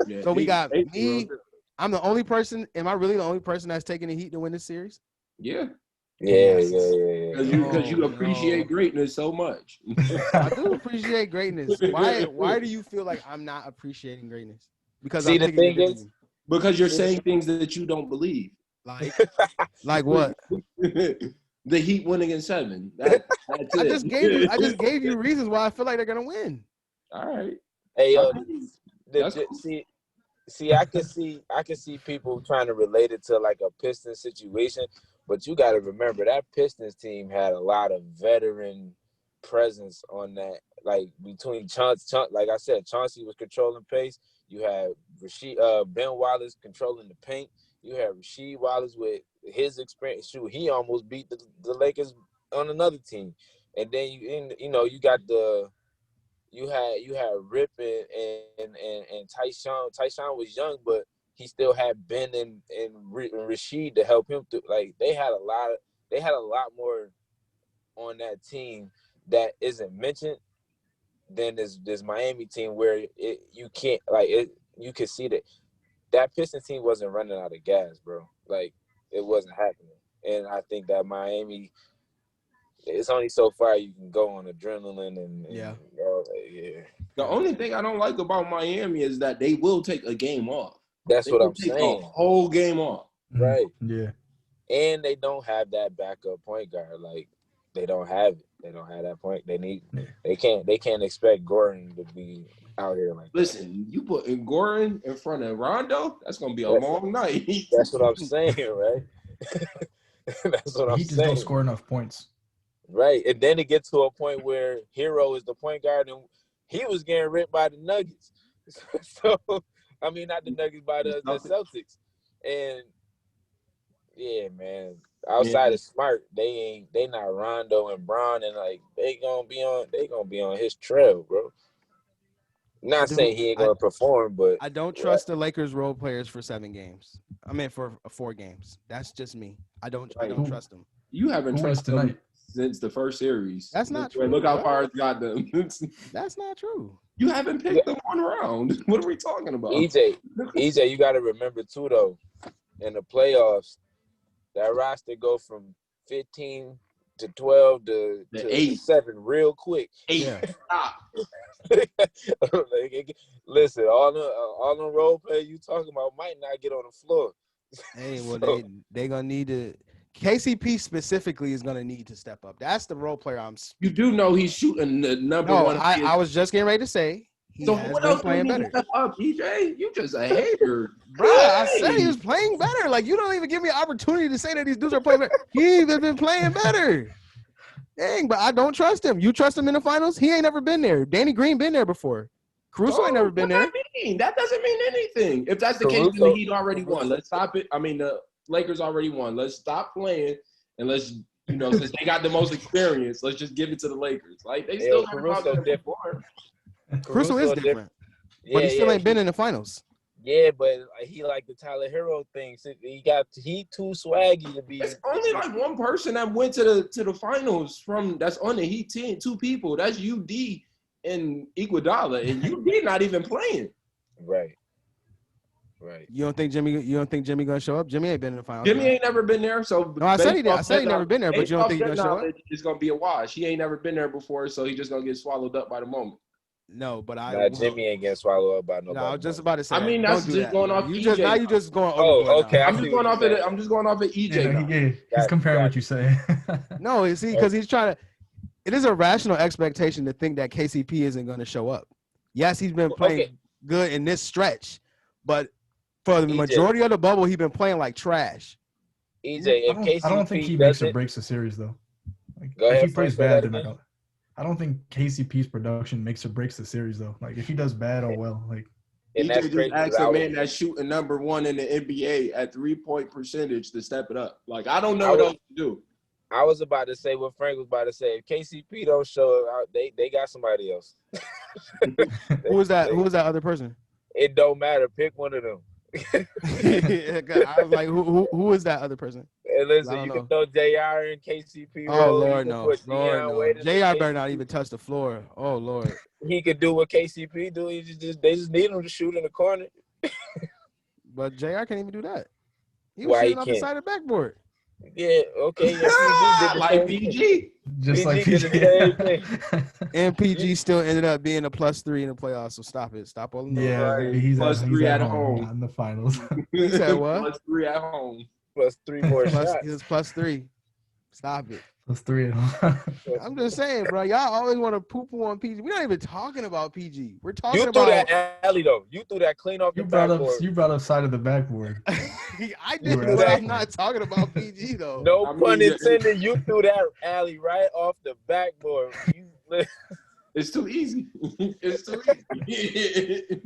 Yeah, So we got me. bro. I'm the only person. Am I really the only person that's taking the Heat to win this series? Yeah. Yeah. Because you appreciate greatness so much. I do appreciate greatness. Why do you feel like I'm not appreciating greatness? Because See, I'm the thing is, because you're saying things that you don't believe. like what? The Heat winning in 7. That's I it. just gave you reasons why I feel like they're gonna win. All right. hey yo, Cool. see, I can see people trying to relate it to like a Pistons situation, but you got to remember that Pistons team had a lot of veteran presence on that. Like between Chauncey, like I said, Chauncey was controlling pace. You had Ben Wallace controlling the paint. You had Rasheed Wallace with his experience. Shoot, he almost beat the Lakers on another team. And then you got you had Rip and Tyshawn. Tyshawn was young, but he still had Ben and Rasheed to help him through. Like they had a lot more on that team that isn't mentioned than this Miami team where you can see that Pistons team wasn't running out of gas, bro. Like it wasn't happening. And I think that Miami it's only so far you can go on adrenaline and Yeah. all that. Yeah. The only thing I don't like about Miami is that they will take a game off. That's They what will I'm take saying. a whole game off. Right. Yeah. And they don't have that backup point guard. Like they don't have it. They don't have that point. They can't expect Gordon to be out here like that. Listen, you put Gordon in front of Rondo, that's gonna be a long night. That's what I'm saying, right? That's what I'm He just don't saying. score enough points. Right. And then it gets to a point where Herro is the point guard and he was getting ripped by the Nuggets. So I mean not the Nuggets, by the Celtics. And yeah, man. Outside of Smart, they not Rondo and Braun, and like they gonna be on his trail, bro. Not saying he ain't gonna perform, but I don't trust the Lakers role players for 7 games. I mean for 4 games. That's just me. I don't trust them. You haven't trusted them since the first series. That's not true. Look how far it's got them. That's not true. You haven't picked them one round. What are we talking about? EJ, you got to remember too, though, in the playoffs, that roster go from 15 to 12 to 8 to 7 real quick. 8. Yeah. Listen, all the role players you talking about might not get on the floor. Hey, well, they gonna need to. KCP specifically is gonna need to step up. That's the role player You do know he's shooting the number one. I was just getting ready to say. So what else playing better? Step up, EJ. You just a hater, bro. I said he was playing better. Like you don't even give me an opportunity to say that these dudes are playing better. He even been playing better. Dang, but I don't trust him. You trust him in the finals? He ain't never been there. Danny Green been there before. Caruso ain't never been there. That doesn't mean anything. If that's the case, then the Heat already won. Let's stop it. I mean, the Lakers already won. Let's stop playing and let's, since they got the most experience, let's just give it to the Lakers. Like they still Caruso different. Caruso is different, but he still ain't been in the finals. Yeah, but he like the Tyler Herro thing. He too swaggy to be. It's only like one person that went to the finals that's on the Heat team. 2 people. That's UD and Iguodala, and UD not even playing. Right. You don't think Jimmy gonna show up? Jimmy ain't been in the finals. Jimmy ain't never been there. So no, I said he did. I said he never been there, but you don't think he's gonna show up? It's gonna be a wash. He ain't never been there before, so he's just gonna get swallowed up by the moment. No, but Jimmy ain't getting swallowed up by nobody. No, I was just about to say. I mean, that's just going off. You just going. Oh, okay. I'm just going off of EJ. He's comparing what you say. No, you see, because he's trying to. It is a rational expectation to think that KCP isn't going to show up. Yes, he's been playing good in this stretch, but for the majority of the bubble, he's been playing like trash. EJ, I don't think he makes or breaks the series though. Like, if he plays bad, then I don't think KCP's production makes or breaks the series though. Like if he does bad, oh well. Like EJ just asked a man that's shooting number 1 in the NBA at 3-point percentage to step it up. Like I don't know what else to do. I was about to say what Frank was about to say. If KCP don't show up, they got somebody else. Who was that? Who was that other person? It don't matter. Pick one of them. I was like, who is that other person? Hey, listen, you can throw JR and KCP. Oh Lord, no. JR better not even touch the floor. Oh Lord. He could do what KCP do. They just need him to shoot in the corner. But JR can't even do that. He was shooting off the side of the backboard. Yeah, okay. Yeah, like PG. Just like PG. And PG still ended up being a +3 in the playoffs, so stop it. Stop all the he's +3 at home. Not in the finals. He said what? +3 at home. +3 more shots. He was +3. Stop it. +3 at home. I'm just saying, bro. Y'all always want to poo-poo on PG. We're not even talking about PG. We're talking about. You threw that alley though. You threw that clean off the backboard. You brought up side of the backboard. I did, but I'm not talking about PG though. No pun intended. You threw that alley right off the backboard. It's too easy. It's too easy.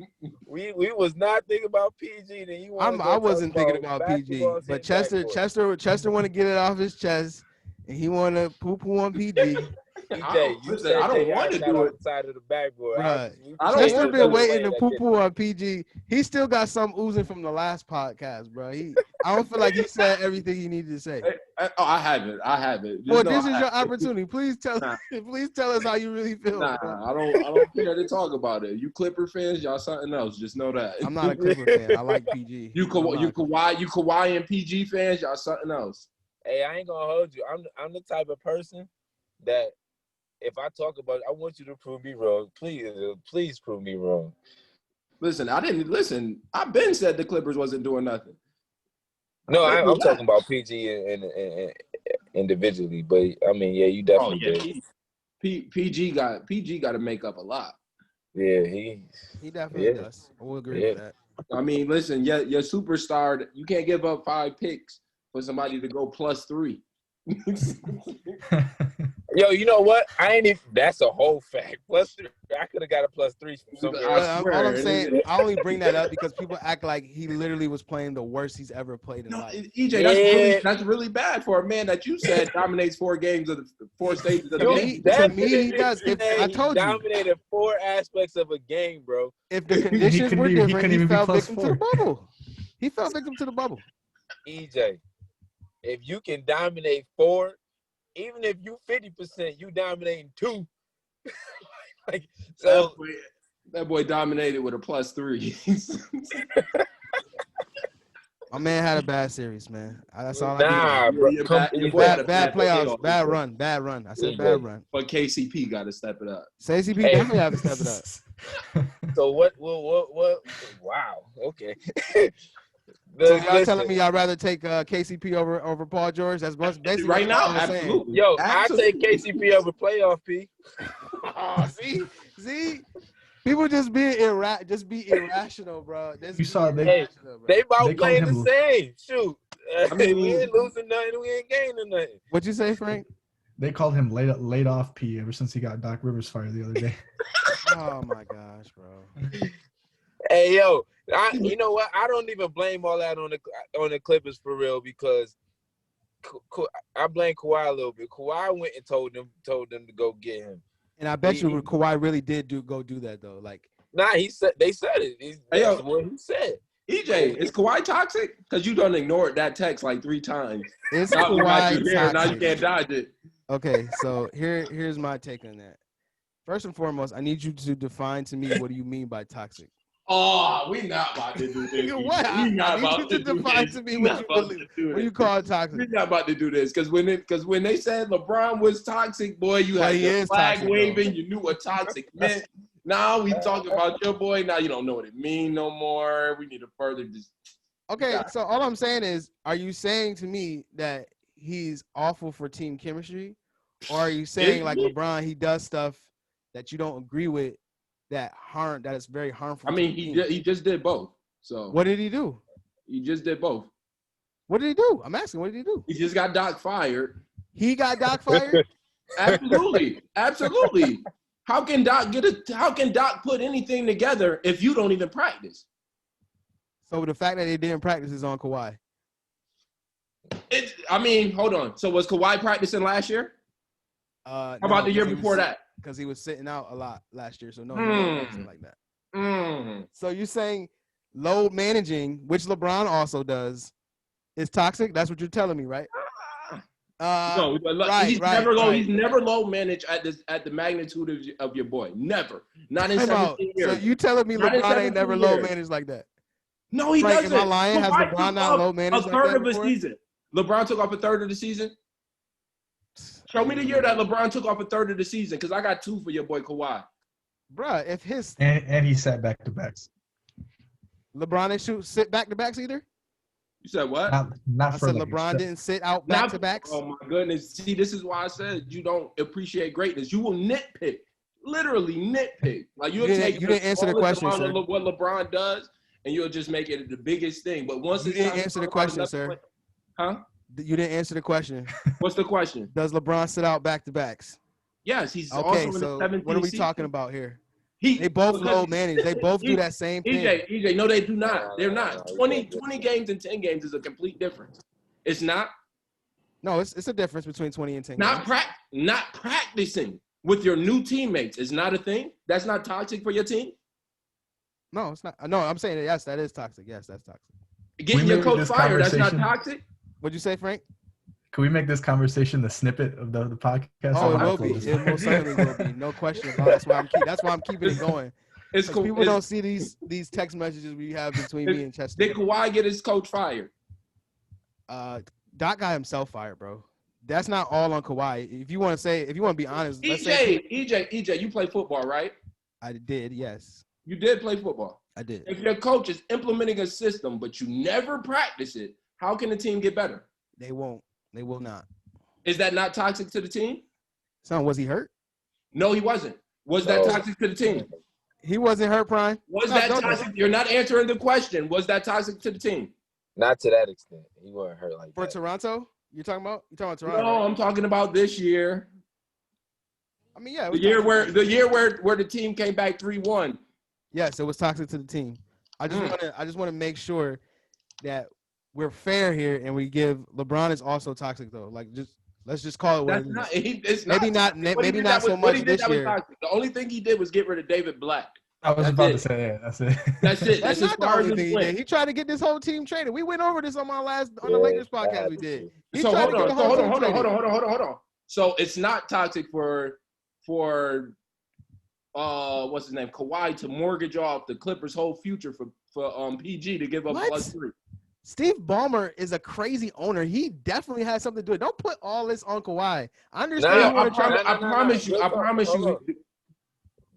we was not thinking about PG. Then you. I wasn't thinking about PG, but Chester want to get it off his chest. And he want to poo-poo on PG. I don't want to do it. Side of the backboard. Right. Chester been waiting to poo-poo on PG. He still got some oozing from the last podcast, bro. I don't feel like he said everything he needed to say. I haven't. Well, this is your opportunity. Please tell us how you really feel. Nah, I don't care to talk about it. You Clipper fans, y'all something else. Just know that. I'm not a Clipper fan. I like PG. You Kawhi and PG fans, y'all something else. Hey, I ain't gonna hold you. I'm the type of person that if I talk about it, I want you to prove me wrong. Please prove me wrong. Listen, I didn't listen. I been said the Clippers wasn't doing nothing. No, I'm talking about PG and individually, but I mean, yeah, you definitely did. PG got to make up a lot. Yeah, he definitely does. I will agree with that. I mean, listen, your superstar, you can't give up 5 picks for somebody to go +3. Yo, you know what? That's a whole fact. +3. I could have got a +3 from somewhere else. All I'm saying, I only bring that up because people act like he literally was playing the worst he's ever played in life. EJ, that's really bad for a man that you said dominates 4 games of the 4 stages of the game. To me, he does. I told you, dominated 4 aspects of a game, bro. If the conditions were different, he fell victim to the bubble. He fell victim to the bubble. EJ, if you can dominate 4, even if you 50%, you dominating 2. Like so, that boy dominated with a +3. My man had a bad series, man. That's all I bro. Bad playoffs, bad run. I said bad run. But KCP got to step it up. KCP definitely have to step it up. So what? Wow. Okay. So y'all telling me y'all rather take KCP over Paul George? That's basically right now. Absolutely. Yo, I take KCP over playoff P. See, people just be irrational, bro. You saw they about playing the same. Shoot, I mean, we ain't losing nothing. We ain't gaining nothing. What'd you say, Frank? They called him laid off P ever since he got Doc Rivers fired the other day. Oh my gosh, bro. Hey yo, you know what? I don't even blame all that on the Clippers for real because I blame Kawhi a little bit. Kawhi went and told them to go get him. And I bet you Kawhi really did do that though. Like, they said it. That's what he said. EJ, is Kawhi toxic? Because you done ignored that text like 3 times. Is Kawhi toxic? Now you can't dodge it. Okay, so here's my take on that. First and foremost, I need you to define to me what do you mean by toxic. Oh, we not about to do this. What? I need you to define to me what you call toxic. We're not about to do this because when they said LeBron was toxic, boy, you had the flag toxic, waving. Though. You knew what toxic meant. Now we talking about your boy. Now you don't know what it means no more. We need to further this. Okay, so all I'm saying is, are you saying to me that he's awful for team chemistry, or are you saying like LeBron, he does stuff that you don't agree with? That is very harmful. I mean, he just did both. So what did he do? He just did both. What did he do? I'm asking. What did he do? He just got Doc fired. He got Doc fired? Absolutely. How can Doc put anything together if you don't even practice? So the fact that they didn't practice is on Kawhi. Hold on. So was Kawhi practicing last year? How about the year before that? Because he was sitting out a lot last year, so no, he wasn't like that. So you're saying load managing, which LeBron also does, is toxic? That's what you're telling me, right? No, he's never low managed at the magnitude of your boy. Never. Not in 17 years. So you telling me LeBron ain't never low managed like that? No, he doesn't. Am I lying? Has LeBron not low managed a third of a season? LeBron took off a third of the season. Show me the year that LeBron took off a third of the season, because I got 2 for your boy Kawhi. Bruh, if his and he sat back-to-backs. LeBron didn't sit back-to-backs either? You said what? Not I said LeBron didn't sit out back-to-backs. Oh, my goodness. See, this is why I said you don't appreciate greatness. You will nitpick. Literally nitpick. Like you didn't answer the question, sir. What LeBron does, and you'll just make it the biggest thing. But once you didn't answer the question, sir. Huh? You didn't answer the question. What's the question? Does LeBron sit out back-to-backs? Yes, he's okay. Also So in the 17th what are we talking about here? They both low manage. They both do that same thing. EJ, no, they do not. They're not. 20 games and 10 games is a complete difference. It's not. No, it's a difference between 20 and 10 games. Not practicing with your new teammates is not a thing. That's not toxic for your team. No, it's not. No, I'm saying yes, that is toxic. Yes, that's toxic. Getting your coach fired, that's not toxic. What'd you say, Frank? Can we make this conversation the snippet of the podcast? Oh, it will be. It most certainly will be. No question about it. That's why I'm keeping it going. It's cool. People don't see these text messages we have between me and Chester. Did Kawhi get his coach fired? Doc got himself fired, bro. that's not all on Kawhi. If you want to be honest, let's say EJ, you play football, right? I did, yes. You did play football. I did. If your coach is implementing a system, but you never practice it, how can the team get better? They won't. They will not. Is that not toxic to the team? Son, was he hurt? No, he wasn't. Was that toxic to the team? He wasn't hurt, Prime. Was that toxic? You're not answering the question. Was that toxic to the team? Not to that extent. He wasn't hurt like For that. Toronto? You're talking about Toronto? No, right? I'm talking about this year. I mean, yeah. The year where the team came back 3-1. Yes, it was toxic to the team. I just want to make sure that we're fair here, and we give LeBron is also toxic though. Like, let's just call it what it is. Maybe not so much this year. Toxic. The only thing he did was get rid of David Black. I was about to say that. That's it. That's it. That's not the only thing he did. He tried to get this whole team traded. We went over this on the Lakers podcast. We did. So hold on. So it's not toxic for what's his name, Kawhi, to mortgage off the Clippers' whole future for PG to give up +3. Steve Ballmer is a crazy owner. He definitely has something to do. Don't put all this on Kawhi. I understand. I promise you.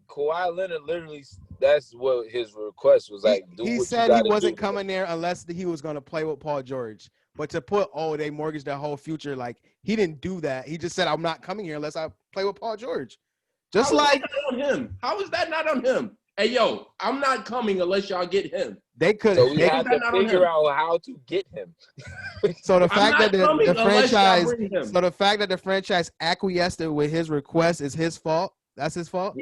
Kawhi Leonard literally, that's what his request was like. He said he wasn't coming there unless he was going to play with Paul George. But to put, they mortgaged their whole future, like, he didn't do that. He just said, I'm not coming here unless I play with Paul George. Just How like on him. How is that not on him? Hey, yo, I'm not coming unless y'all get him. They could. So we have to figure out how to get him. So the fact that the fact that the franchise acquiesced with his request is his fault. That's his fault.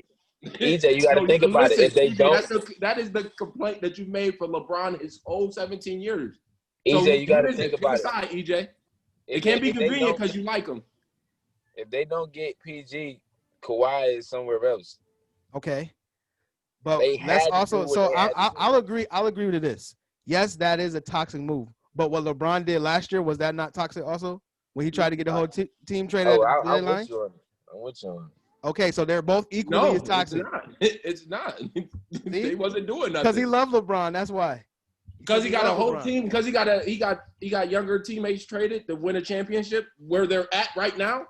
EJ, you got to think about it. If they don't, that is the complaint that you made for LeBron his whole 17 years. EJ, you got to think about it. EJ, it can't be convenient because you like him. If they don't get PG, Kawhi is somewhere else. Okay. But let's also. So I'll agree. I'll agree with this. Yes, that is a toxic move. But what LeBron did last year, was that not toxic also? When he tried to get the whole team traded at the deadline? I'm with you on it. Okay, so they're both equally as toxic. It's not. They wasn't doing nothing. Because he loved LeBron. That's why. Because he got a whole team. Because he got younger teammates traded to win a championship where they're at right now.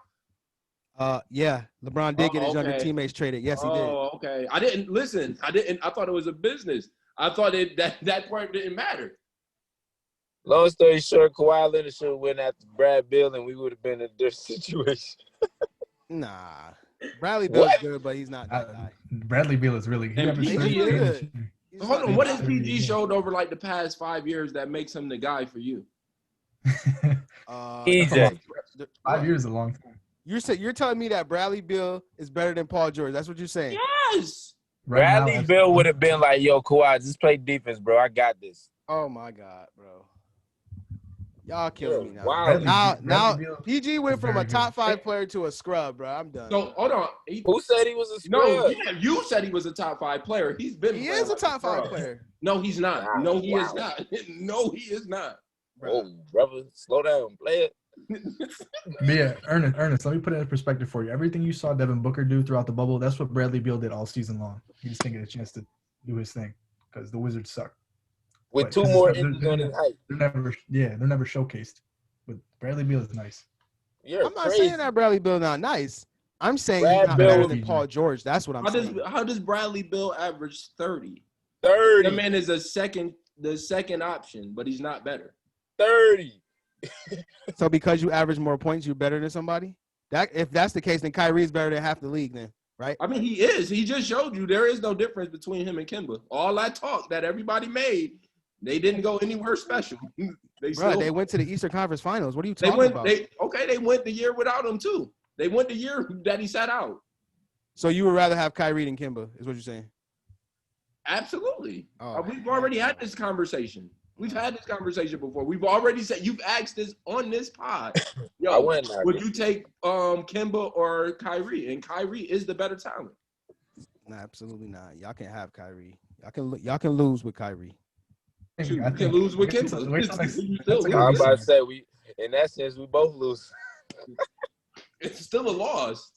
Yeah, LeBron did get his younger teammates traded. Yes, he did. Oh, okay. I didn't listen. I thought it was a business. I thought that part didn't matter. Long story short, Kawhi Leonard should win after Brad Beal, and we would have been in a different situation. Nah, Bradley Beal's good, but he's not that guy. Bradley Beal is really good. Hold on, what has PG showed over like the past 5 years that makes him the guy for you? EJ, 5 years is a long time. You're telling me that Bradley Beal is better than Paul George? That's what you're saying? Yes. Bradley Beal would have been like, "Yo, Kawhi, just play defense, bro. I got this." Oh my God, bro! Y'all killing me now. Wow. Now PG went from a top 5 player to a scrub, bro. I'm done. So hold on. Who said he was a scrub? No, yeah, you said he was a top 5 player. He is a top 5 player. No, he's not. Wow. No, he is not. No, he is not. Oh, brother, slow down, play it. Yeah, Ernest, let me put it in perspective for you. Everything you saw Devin Booker do throughout the bubble, that's what Bradley Beal did all season long. He just didn't get a chance to do his thing because the Wizards suck. With 2 more inches on his height. They're never showcased. But Bradley Beal is nice. I'm not saying that Bradley Beal not nice. I'm saying he's not better than Paul George. That's what I'm saying. How does Bradley Beal average 30? 30. The man is the second option, but he's not better. 30. So because you average more points, you're better than somebody? If that's the case, then Kyrie's better than half the league then, right? I mean, he is. He just showed you there is no difference between him and Kemba. All that talk that everybody made, they didn't go anywhere special. They went to the Eastern Conference Finals. What are you talking about? They went the year without him too. They went the year that he sat out. So you would rather have Kyrie than Kemba, is what you're saying? Absolutely. We've already had this conversation. We've had this conversation before. We've already said, you've asked this on this pod. Yo, would you take Kemba or Kyrie? And Kyrie is the better talent. Nah, absolutely not. Y'all can't have Kyrie. Y'all can lose with Kyrie. You can lose with Kemba. I'm about to say, in that sense, we both lose. It's still a loss.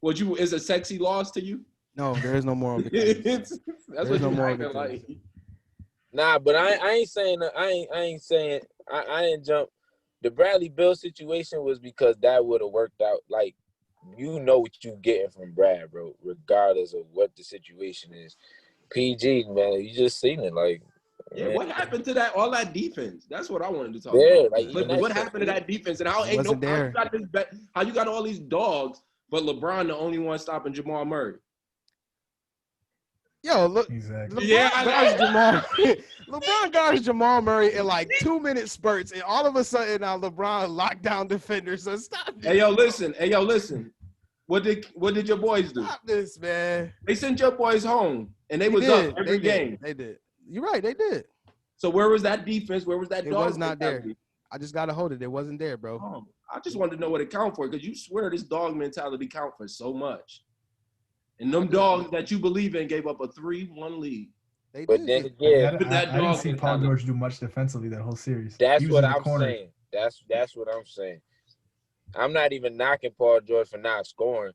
Is a sexy loss to you? No, there is no moral. That's what no more like. Nah, but I ain't saying I ain't jump the Bradley Bill situation was because that would have worked out. Like, you know what you getting from Brad, bro, regardless of what the situation is. PG, man, you just seen it. Like, Yeah, man, what happened to that? All that defense. That's what I wanted to talk yeah, about. like even that What shit. happened to that defense? And how It ain't no wasn't how you there. got this how you got all these dogs, but LeBron the only one stopping Jamal Murray. Yo, look, Exactly. LeBron guards Jamal. LeBron guards Jamal Murray in like 2-minute spurts, and all of a sudden now LeBron locked down defenders. So stop this. Hey yo, listen. What did your boys do? Stop this, man. They sent your boys home, and they was did. up every game. They did. You're right. They did. So where was that defense? Where was that It dog? was not there. I just gotta hold it. It wasn't there, bro. Oh, I just wanted to know what it count for, because you swear this dog mentality count for so much. And them dogs that you believe in gave up a 3-1 lead. They But did. then again, I didn't see Paul George do much defensively that whole series. that's He was what in the I'm corner. saying. That's what I'm saying. I'm not even knocking Paul George for not scoring,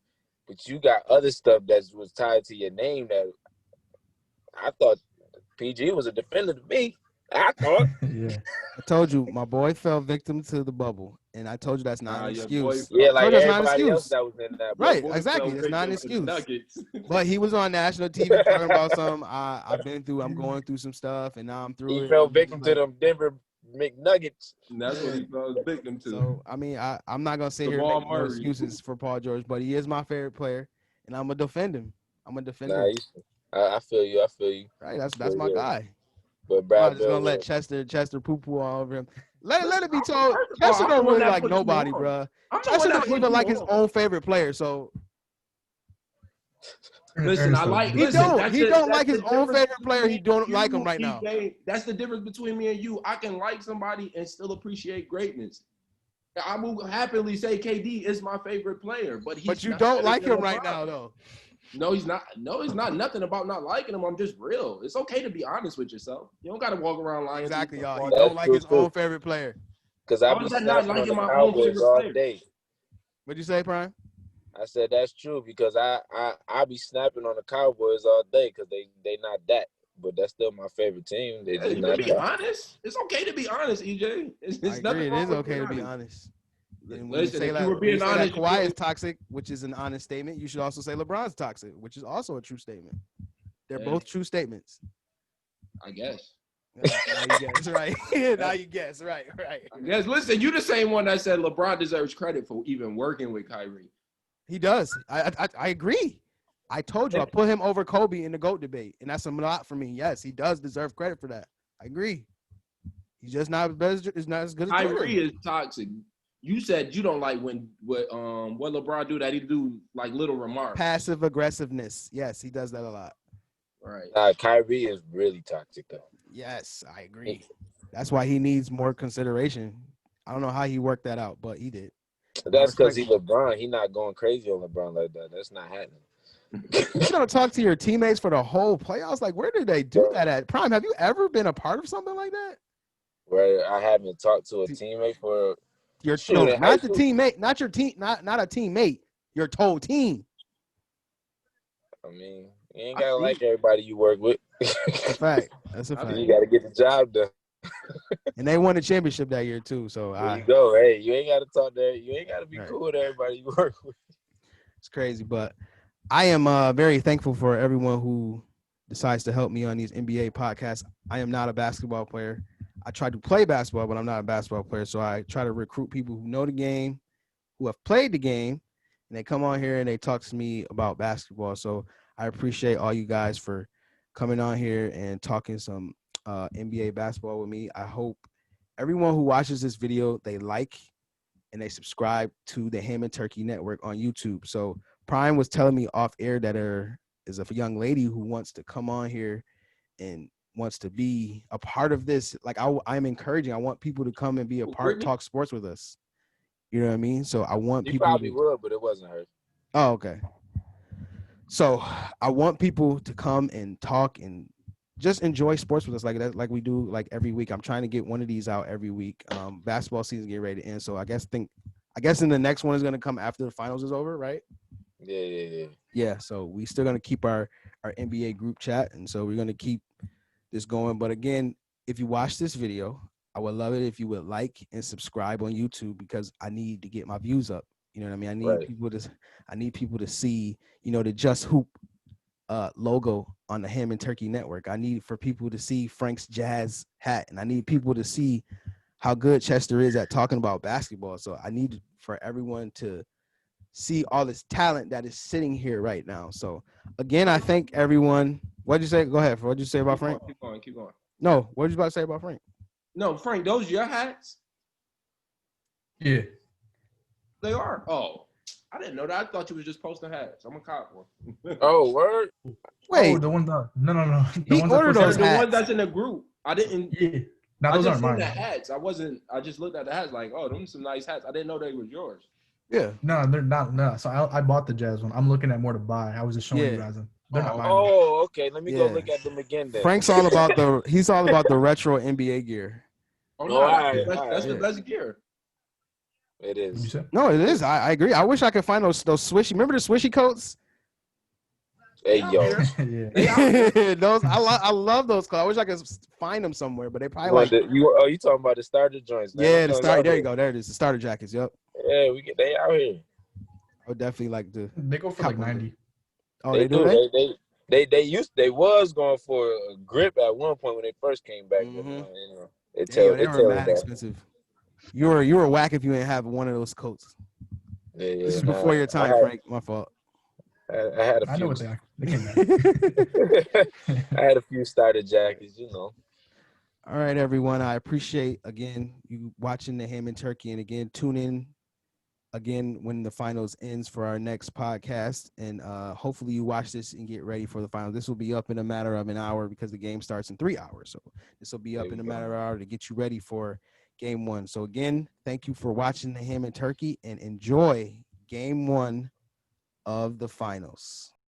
but you got other stuff that was tied to your name that I thought PG was a defender to me. I thought. Yeah. I told you, my boy fell victim to the bubble, and I told you that's not an your excuse. boy Yeah, I like told you that's not an everybody else excuse. that was in that. Right, Boy exactly. fell It's not an victim to the excuse. Nuggets. But he was on national TV talking about something. I'm going through some stuff, and now I'm through He it. fell I'm victim like, to them Denver McNuggets. And that's what he fell victim to. So I mean, I'm not gonna sit here and Jamal make no Murray. excuses for Paul George, but he is my favorite player, and I'm gonna defend him. Nah, I feel you. I feel you. Right, that's my guy. But I'm Brad just Bill, gonna let Chester poo poo all over him. Let it be told. First of all, Chester I'm the don't one really that like put you nobody, on. bro. I'm the Chester one that don't put even you like his on. own favorite player. So Listen, I like. he Listen, don't like his the own difference favorite player. between He don't you, like him right now. DJ. That's the difference between me and you. I can like somebody and still appreciate greatness. I will happily say KD is my favorite player, but he's. But you not don't better like than him right LeBron. now, though. No, he's not. No, it's not nothing about not liking him. I'm just real. It's okay to be honest with yourself. You don't got to walk around lying. Exactly, y'all. He That's don't like his true, own favorite player. because I How be is that not snapping on the liking my own Cowboys favorite all player? day. What'd you say, Prime? I said that's true because I be snapping on the Cowboys all day because they not that, but that's still my favorite team. They Yeah, just you not can be that. honest. It's okay to be honest, EJ. It's I agree. nothing It wrong is with okay being to be honest. honest. And when Listen, you if say you were that, when you being say that honest, Kawhi you is toxic, which is an honest statement, you should also say LeBron's toxic, which is also a true statement. They're Yeah. both true statements. I guess. Now you guess, right? Now you guess, right? Yes, listen, you the same one that said LeBron deserves credit for even working with Kyrie. He does. I agree. I told you I put him over Kobe in the GOAT debate, and that's a lot for me. Yes, he does deserve credit for that. I agree. He's just not as good as Kyrie Jordan. is toxic. You said you don't like when what LeBron do that he do like little remarks. Passive aggressiveness. Yes, he does that a lot. Right. Kyrie is really toxic though. Yes, I agree. That's why he needs more consideration. I don't know how he worked that out, but he did. That's because he's LeBron. He's not going crazy on LeBron like that. That's not happening. You don't talk to your teammates for the whole playoffs. Like, where did they do that at? Prime, have you ever been a part of something like that? Where I haven't talked to a teammate for not the teammate, not your team, not a teammate. Your whole team. I mean, you ain't gotta like everybody you work with. That's a fact. That's a fact. You gotta get the job done. And they won the championship that year too. So there you go. Hey, you ain't gotta talk there. You ain't gotta be cool with everybody you work with. It's crazy, but I am very thankful for everyone who decides to help me on these NBA podcasts. I am not a basketball player. I try to play basketball, but I'm not a basketball player. So I try to recruit people who know the game, who have played the game, and they come on here and they talk to me about basketball. So I appreciate all you guys for coming on here and talking some NBA basketball with me. I hope everyone who watches this video, they like and they subscribe to the Ham and Turkey Network on YouTube. So Prime was telling me off air that there is a young lady who wants to come on here and wants to be a part of this. Like I'm encouraging. I want people to come and be a part, talk sports with us. You know what I mean? So I want people. You probably would, but it wasn't her. Oh, okay. So I want people to come and talk and just enjoy sports with us like that, like we do like every week. I'm trying to get one of these out every week. Basketball season getting ready to end, so I guess in the next one is gonna come after the finals is over, right? Yeah. So we still gonna keep our NBA group chat, and so we're gonna keep this going. But again, if you watch this video, I would love it if you would like and subscribe on YouTube because I need to get my views up. You know what I mean? Right. I need people to see, the Just Hoop logo on the Ham and Turkey Network. I need for people to see Frank's Jazz hat, and I need people to see how good Chester is at talking about basketball. So I need for everyone to see all this talent that is sitting here right now. So again, I thank everyone. What'd you say? Go ahead. What'd you say about Frank? Keep going. No, what did you about to say about Frank? No, Frank, those your hats? Yeah. They are. Oh, I didn't know that. I thought you was just posting hats. I'm gonna cop one. Oh, word. Wait, the one that no. He ordered those the hats. one that's in the group. I didn't. Yeah. No, I those just aren't seen mine. the hats. I just looked at the hats like, oh, them are some nice hats. I didn't know they was yours. Yeah. No, they're not. No, so I bought the Jazz one. I'm looking at more to buy. I was just showing you guys them. They're not mine. Oh, okay. Let me go Yeah. look at them again then. Frank's all about he's all about the retro NBA gear. Oh, Oh, no, all right, that's the yeah. best gear. It What'd you is. say? No, it is. I agree. I wish I could find those swishy. Remember the swishy coats? Hey, yo. Yeah. Those I love those coats. I wish I could find them somewhere, but they probably like You talking about the starter joints? Man. yeah, Them the joints starter. out There you here. go. There it is. The starter jackets. Yep. Yeah, they out here. I would definitely like to. They go for like 90. Oh, They do. do. They was going for a grip at one point when they first came back. Mm-hmm. They They were mad that. expensive. You were whack if you didn't have one of those coats. Yeah, This is before your time, Frank. My fault. I had a few. I know what they are. They came back. I had a few starter jackets, All right, everyone. I appreciate again you watching the Ham and Turkey, and again tune in again when the finals ends for our next podcast. And hopefully you watch this and get ready for the final. This will be up in a matter of an hour because the game starts in 3 hours. So this will be up in a matter of an hour to get you ready for game one. So again, thank you for watching the Ham and Turkey and enjoy game one of the finals.